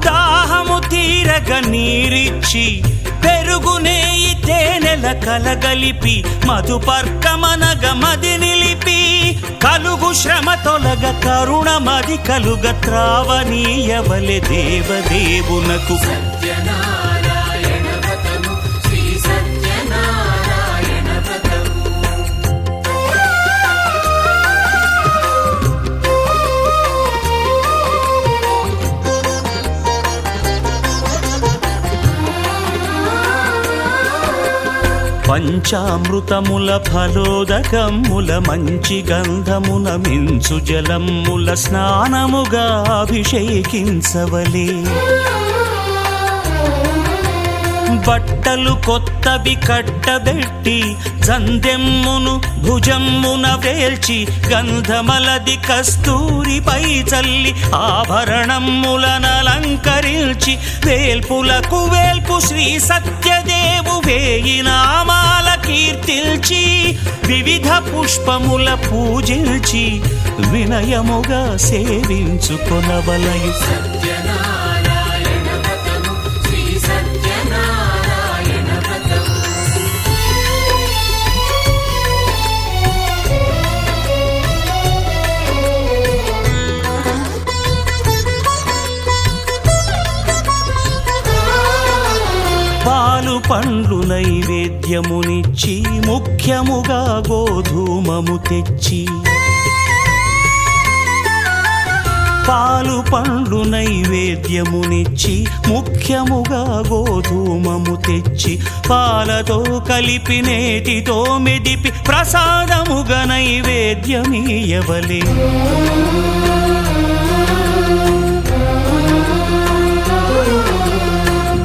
దాహము తీరగ నీరిచ్చి పెరుగు నెయ్యి తేనెల కలగలిపి మధుపర్కమనగ మది నిలిపి కలుగు శ్రమ తొలగ కరుణ మది కలుగ త్రావనీయవలె దేవదేవునకు సత్యనారాయణ వ్రతము శ్రీ సత్యనారాయణ వ్రతము పంచామృతముల ఫలోదకముల మంచి గంధమున మించు జలముల స్నానముగా అభిషేకించవలే బట్టలు కొత్తవి కట్టబెట్టి జందెమ్మును భుజమ్మున వేల్చి గంధమలది కస్తూరిపై చల్లి ఆభరణములనలంకరించి వేల్పులకు వేల్పు శ్రీ సత్యదేవు వేయి నామాల కీర్తిల్చి వివిధ పుష్పముల పూజించి వినయముగా సేవించుకొనవలయు. సత్యనారాయణ వ్రతము శ్రీ సత్యనారాయణ వ్రతము. పాలు పండ్లు నైవేద్యమునిచ్చి ముఖ్యముగా గోధూమము తెచ్చి పాలు పండ్లు నైవేద్యమునిచ్చి ముఖ్యముగా గోధూమము తెచ్చి పాలతో కలిపి నేతితో మెదిపి ప్రసాదముగా నైవేద్యమీయవలే.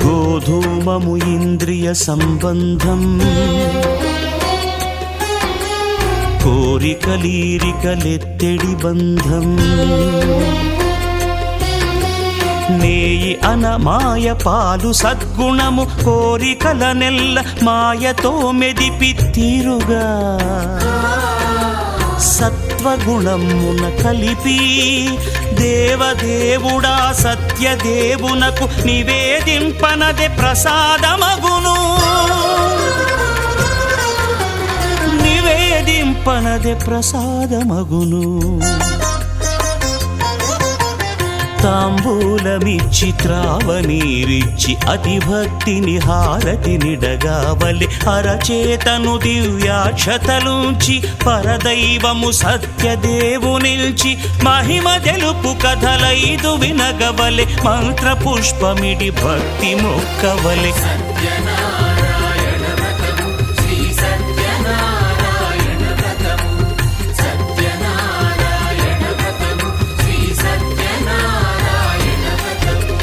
గోధూమము ఇంద్రియ సంబంధం కోరికలీరికలెత్తెడి బంధం నేయి అనమాయ పాలు సద్గుణము కోరికల నెల్ల మాయతో మెదిపి తీరుగా సత్వగుణమున కలిపి దేవదేవుడా సత్యదేవునకు నివేదింపనదే ప్రసాదమగును. నివేదింపనదే ప్రసాదమగును. తాంబూలమిచ్చి త్రావనీరిచ్చి అతిభక్తిని హారతినిడగావలి అరచేతను దివ్యాక్షతలుంచి పరదైవము సత్యదేవునిల్చి మహిమ తెలుపు కథలైదు వినగవలె మంత్ర పుష్పమిడి భక్తి మొక్కవలె. సత్యనారాయణ వ్రతము శ్రీ సత్యనారాయణ వ్రతము. సత్యనారాయణ వ్రతము శ్రీ సత్యనారాయణ వ్రతము.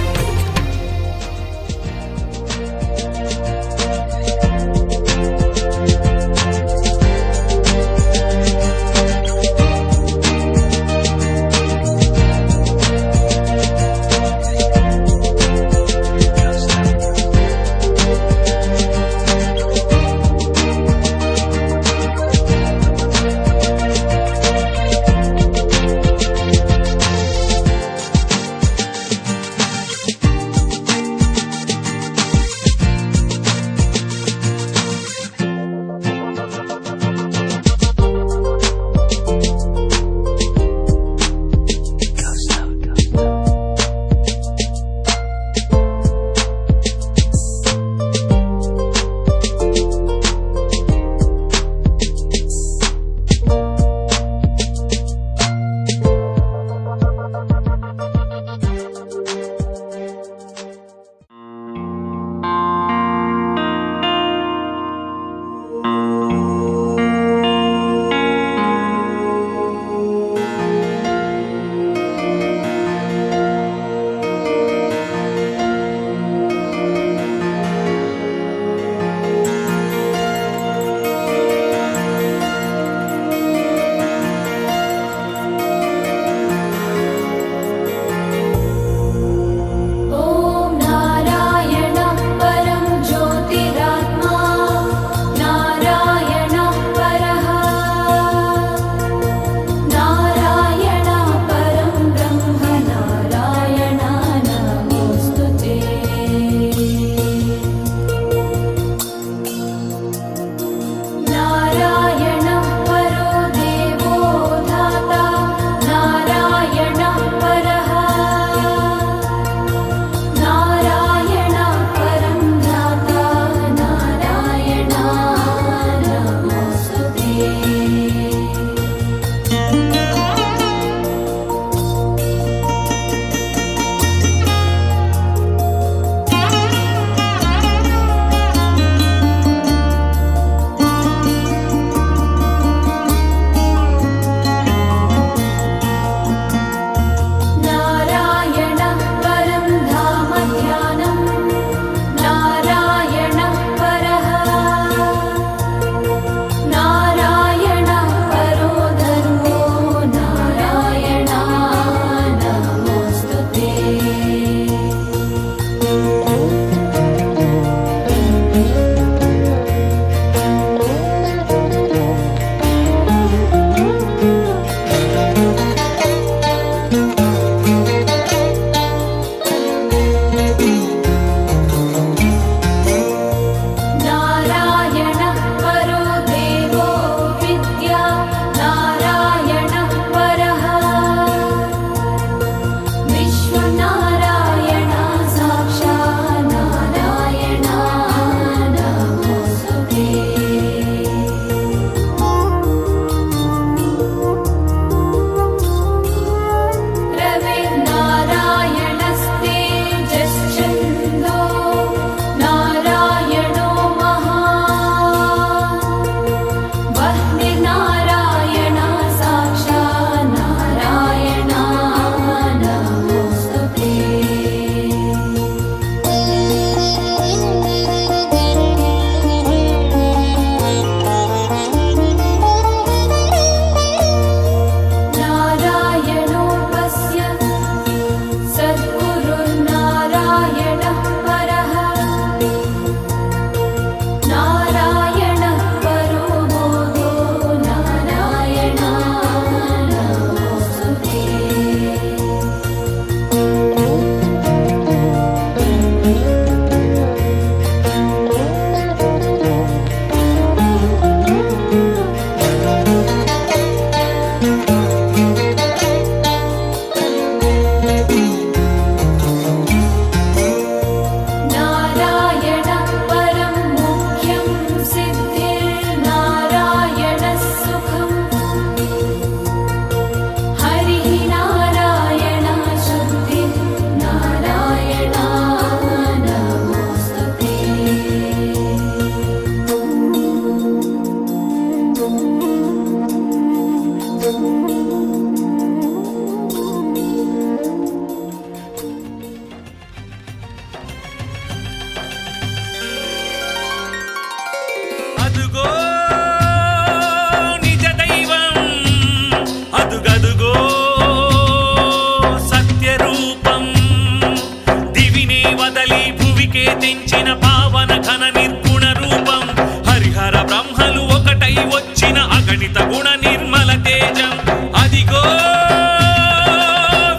వదలి భువికే తెంచిన పావన ఘన నిర్గుణ రూపం హరిహర బ్రహ్మలు ఒకటై వచ్చిన అగణిత గుణ నిర్మల తేజం అదిగో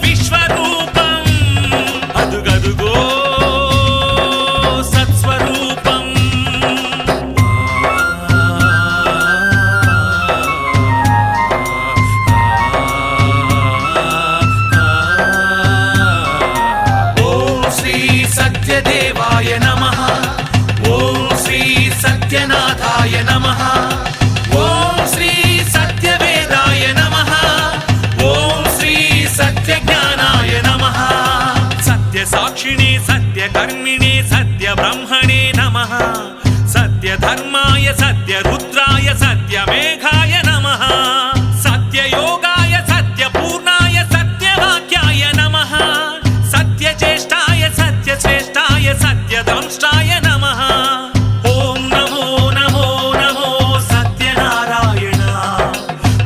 విశ్వరూపం అదుగదుగో సత్స్వరూపం ఓం శ్రీ సత్యదేవాయ నమః ఓం శ్రీ సత్యనాథాయ నమః ఓం శ్రీ సత్యవేదాయ నమః ఓం శ్రీ సత్యజ్ఞానాయ నమః సత్య సాక్షిణే సత్య కర్మిణే సత్య బ్రహ్మణే నమః సత్య ధర్మాయ సత్య రుద్రాయ సత్య మేఘాయ నమః సత్య యోగాయ సత్య పూర్ణాయ సత్య వాక్యాయ నమః సత్య జ్యేష్ఠాయ సత్య శ్రేష్ఠాయ సత్య దంష్టాయ నమః ఓం నమో నమో నమో సత్యనారాయణ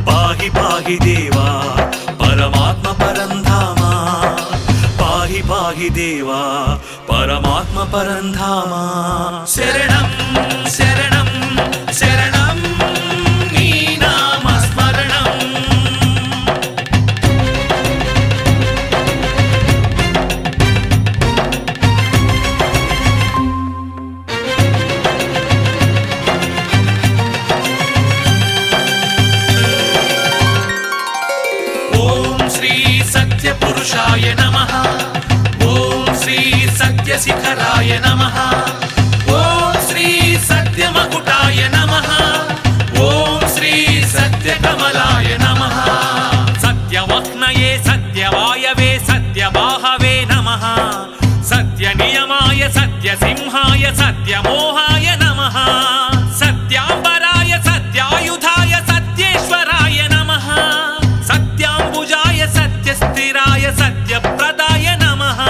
పాహి పాహి దేవా పరమాత్మ పరంధామ పాహి పాహి దేవా పరమాత్మ పరంధామ శరణం శరణం శరణం నీ నామస్మరణం ఓం శ్రీ సత్యపురుషాయ నమః ఓం శ్రీ సత్యశిఖరాయ నమః ఓం శ్రీ సత్యమకుటాయ నమః ఓం శ్రీ సత్యకమలాయ నమః సత్యవహ్నయే సత్యవాయవే సత్యబాహవే నమః సత్యనియమాయ సత్యసింహాయ సత్యమోహాయ నమః సత్యాంబరాయ సత్యాయుధాయ సత్యేశ్వరాయ నమః సత్యాంబుజాయ సత్యస్థిరాయ సత్యప్రదాయ నమః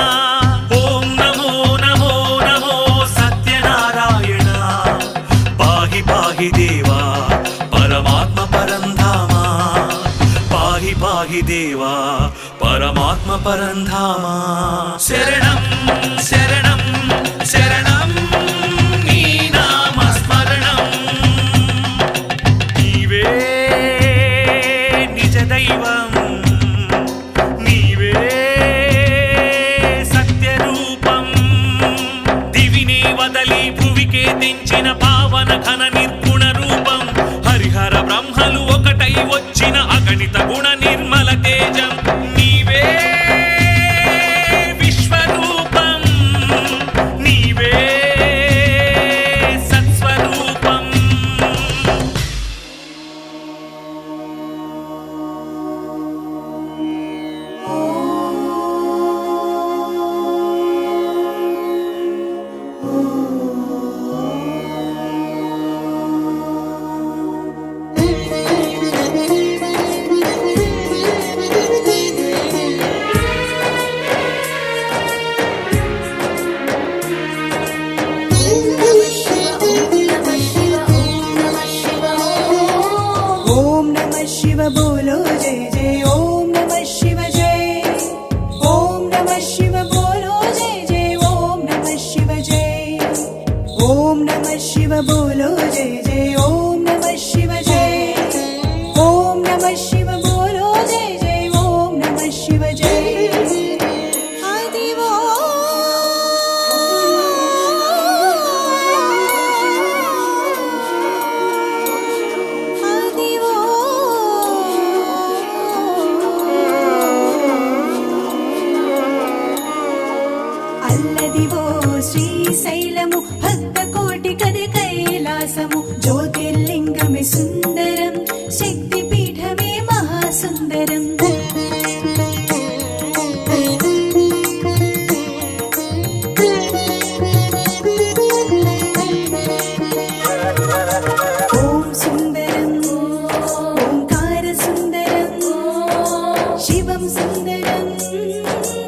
ఓం నమో నమో నమో సత్యనారాయణ పాహి పాహి దేవా పరమాత్మ పరంధామ పాహి పాహి దేవా పరమాత్మ పరంధామ శరణం శరణం శరణం నీ నామస్మరణం నీవే నిజ దైవం నీవే సత్యరూపం దివినే వదలి భువికే తెంచిన పావన ఘన నిర్గుణ రూపం హరిహర బ్రహ్మలు ఒకటై వచ్చిన అగణిత గుణ నిర్మల తేజం నీవే విశ్వరూపం నీవే సత్స్వరూపం ओम नमः शिव बोलो जय जय ओम नमः शिव जय ओम नमः शिव बोलो जय जय ओम नमः शिव जय ओम नमः शिव बोलो जय जय ओम नमः शिव जय ओम नमः शिव बोलो जय जय ओम नमः शिव जय आदिवो आदिवो అల్లదివో శ్రీశైలము భక్త కోటి కది కైలాసము జ్యోతిర్లింగమే సుందరం శక్తిపీఠమే మహాసుందరం ఓం సుందరం ఓంకార సుందరం శివం సుందరం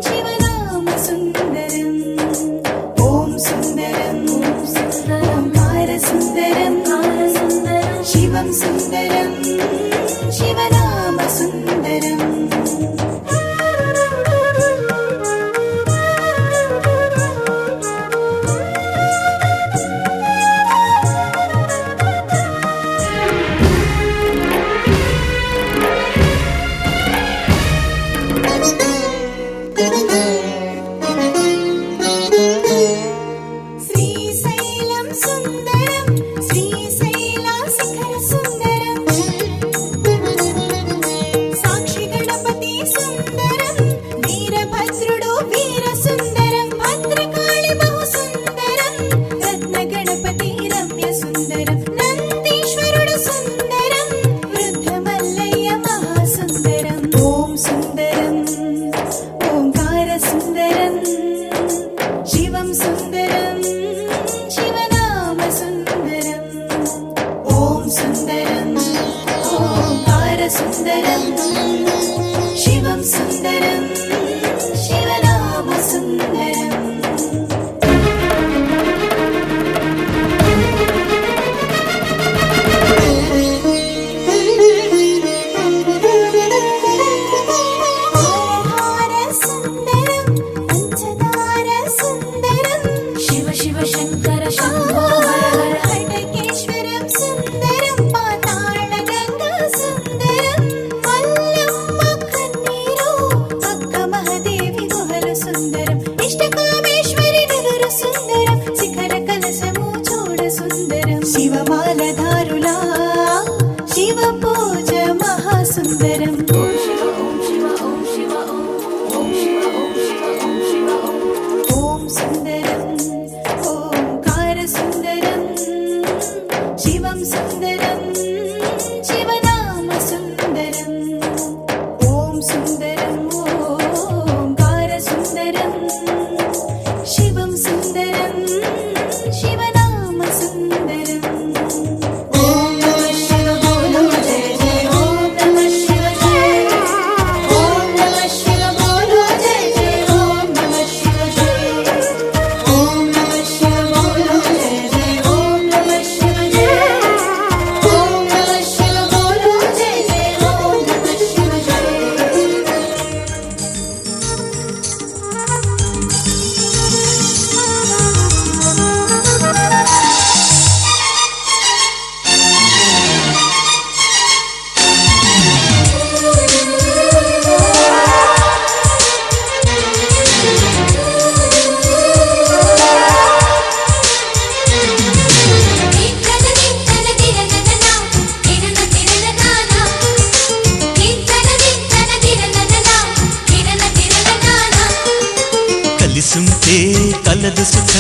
శివనామ సుందరం ఓం సుందరం ఓంకార సుందరం శివం సుందరం శివనామ సుందరం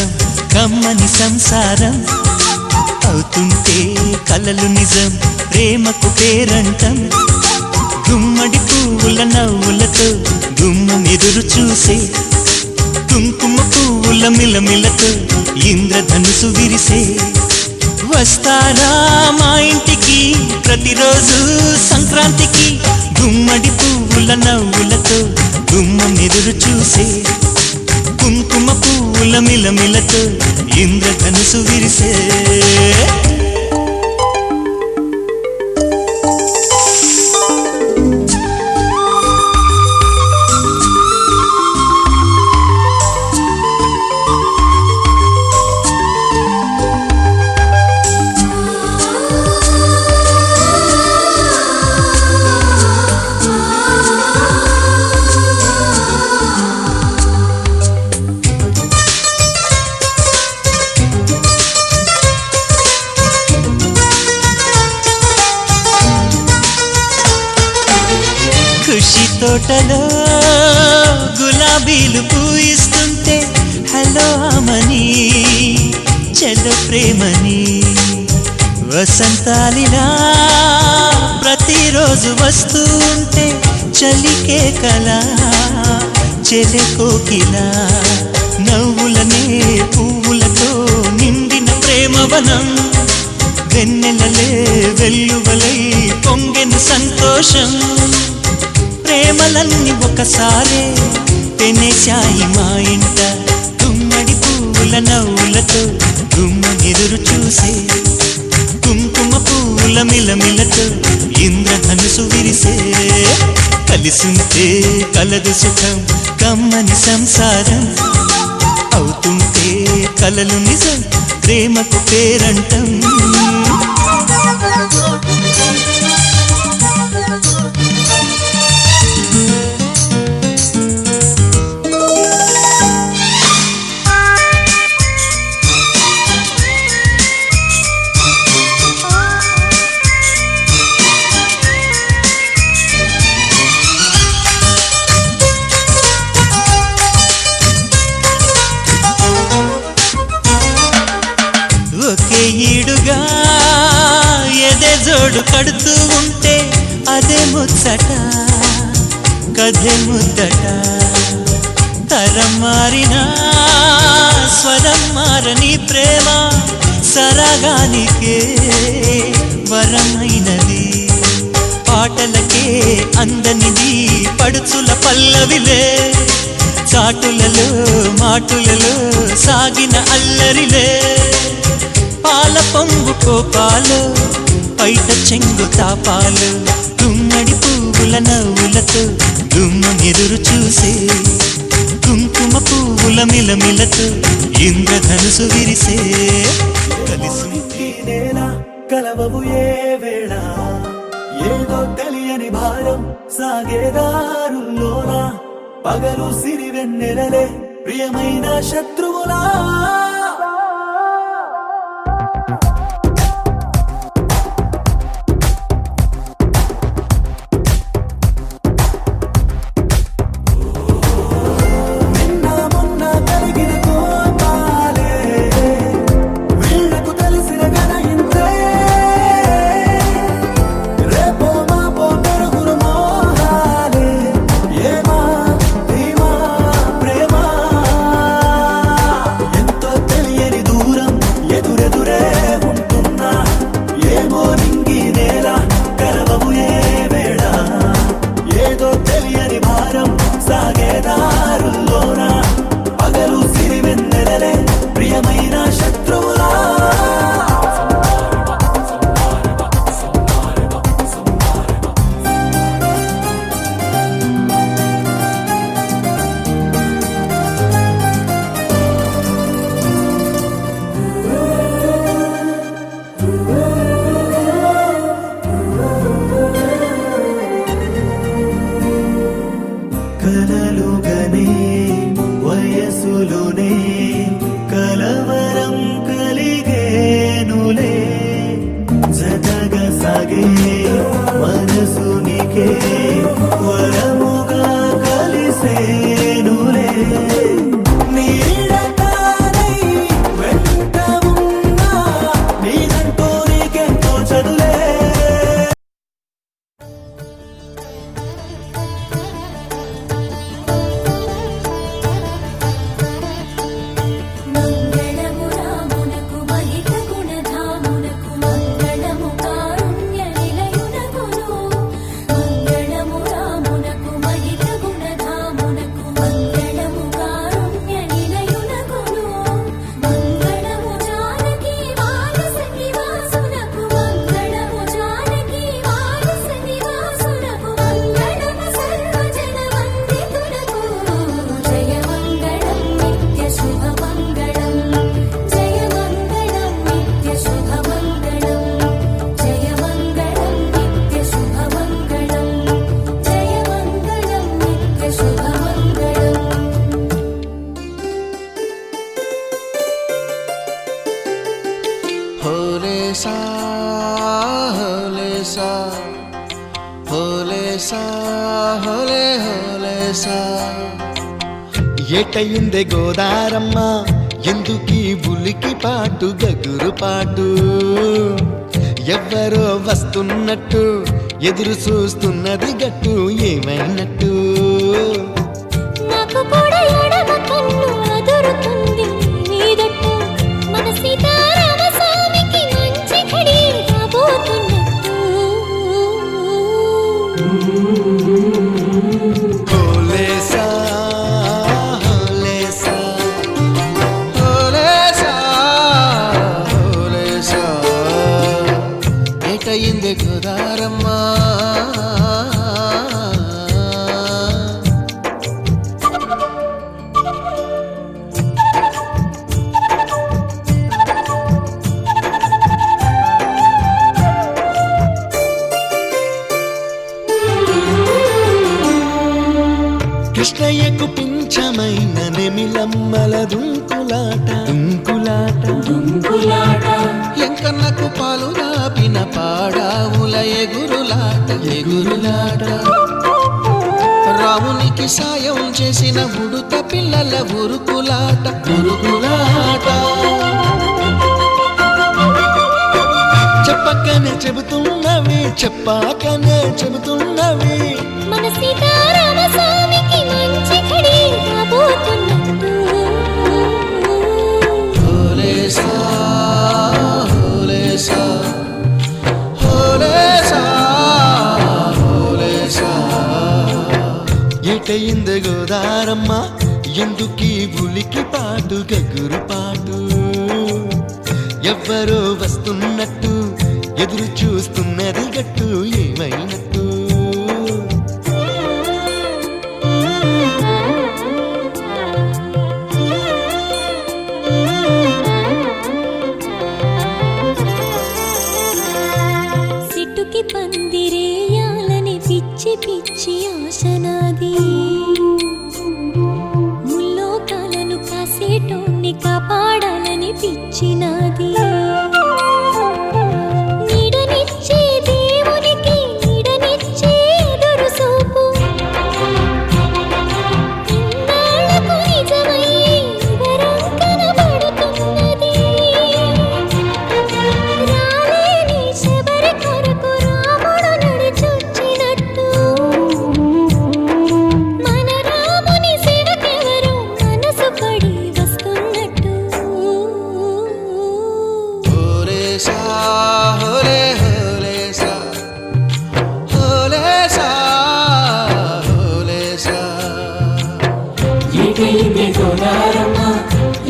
సుఖం కమ్మని సంసారం అవుతుంటే కలలు నిజం ప్రేమకు పేరంటం గుమ్మడి పువ్వుల నవ్వులతో గుమ్మమెదురు చూసే కుంకుమ పువ్వుల మిలమిలతో ఇంద్రధనుసు విరిసే వస్తారా మా ఇంటికి ప్రతిరోజు సంక్రాంతికి గుమ్మడి పువ్వుల నవ్వులతో గుమ్మమెదురు చూసే కుంకుమ పువ్వుల మిలమిలతో ఇంద్రధనుసు విరిసే ఖుషి తోటలో గులాబీలు పూయిస్తుంటే హలో అమని చెల్లో ప్రేమని వసంతాలిలా ప్రతిరోజు వస్తూ ఉంటే చలికే కలా చెలె కోకిలా నవ్వులనే పువ్వులతో నిండిన ప్రేమవనం వెన్నెలలే వెల్లువలై పొంగెను సంతోషం ప్రేమలన్నీ ఒకసారే పెనేశాయి మా ఇంట గుమ్మడి పువ్వుల నవ్వులతో గుమ్మమెదురు చూసే కుంకుమ పువ్వుల మిలమిలతో ఇంద్రధనుసు విరిసే కలిసుంటే కలదు సుఖం కమ్మని సంసారం అవుతుంటే కలలు నిజం ప్రేమకు పేరంటం ఒకే ఈడుగా ఎదే జోడు కడుతూ ఉంటే అదే ముచ్చట కథే ముద్దట తరం మారినా స్వరం మారని ప్రేమ సరగానికే వరమైనది పాటలకే అందనిది పడుచుల పల్లవిలే చాటులలో మాటులలో సాగిన అల్లరిలే పాల పొంగు కోపాలు పైట చెంగు తాపాలు గుమ్మడి పువ్వుల నవ్వులతో గుమ్మమెదురు చూసే కుంకుమ పువ్వుల మిలమిలతో ఇంద్రధనుసు విరిసే కలిసి నేల కలవవు ఏ వేళ ఏదో తెలియని భారం సాగేదారుల్లోనా పగలు సిరి వెన్నెలలే ప్రియమైన శత్రువులా హోలేసా హోలేసా హోలేసా హోలే హోలేసా ఏటయిందే గోదారమ్మ ఎందుకీ ఉలికి పాటు గగురు పాటు ఎవ్వరో వస్తున్నట్టు ఎదురు చూస్తున్నది గట్టు ఏమైనట్టు నాకు కూడా ఎడమ కన్ను అదురుతుంది నీదట్టు మన సీతారామ స్వామికి మంచి ఘడి రాబోతున్నట్టు హోలేసా హోలేసా హోలేసా హోలేసా ఏటయిందే గోదారమ్మా కృష్ణయ్యకు పింఛమైన నెమిలమ్మల దుంకులాట దుంకులాట ఎంకన్నకు పాలు రాపిన పాడావుల ఎగురులాట రామునికి సాయం చేసిన ఉడుత పిల్లల ఉరుకులాట చెప్పకనే చెబుతున్నవి చెప్పాకనే చెబుతున్నవి మన సీతారామ స్వామికి మంచి ఘడి రాబోతున్నట్టు హోలేసా హోలేసా హోలేసా హోలేసా ఏటయింది గోదారమ్మ ఎందుకీ ఉలికి పాటు గగురు పాటు ఎవ్వరో వస్తున్నట్టు ఎదురు చూస్తున్నది గట్టు ఏమైనట్టు సిట్టుకి పందిరేయాలని పిచ్చి పిచ్చి ఆశనాది ముల్లోకాలను కాసేటోన్ని కాపాడాలని పిచ్చినాది నీడనిచ్చే దేవునికి నీడనిచ్చే ఎదురు చూపు ఇన్నాళ్లకు నిజమై వరం కనబడుతున్నది రాలేని శబరి కొరకు రాముడు నడిచొచ్చినట్టు మన రాముని సేవకెవరు మనసు పడి వస్తున్నట్టు హోలేసా హోలే హోలేసా హోలేసా హోలేసా ఏటైంది గోదారమ్మ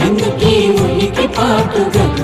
ఎందుకీ ఉనికి పాటు గగ్గు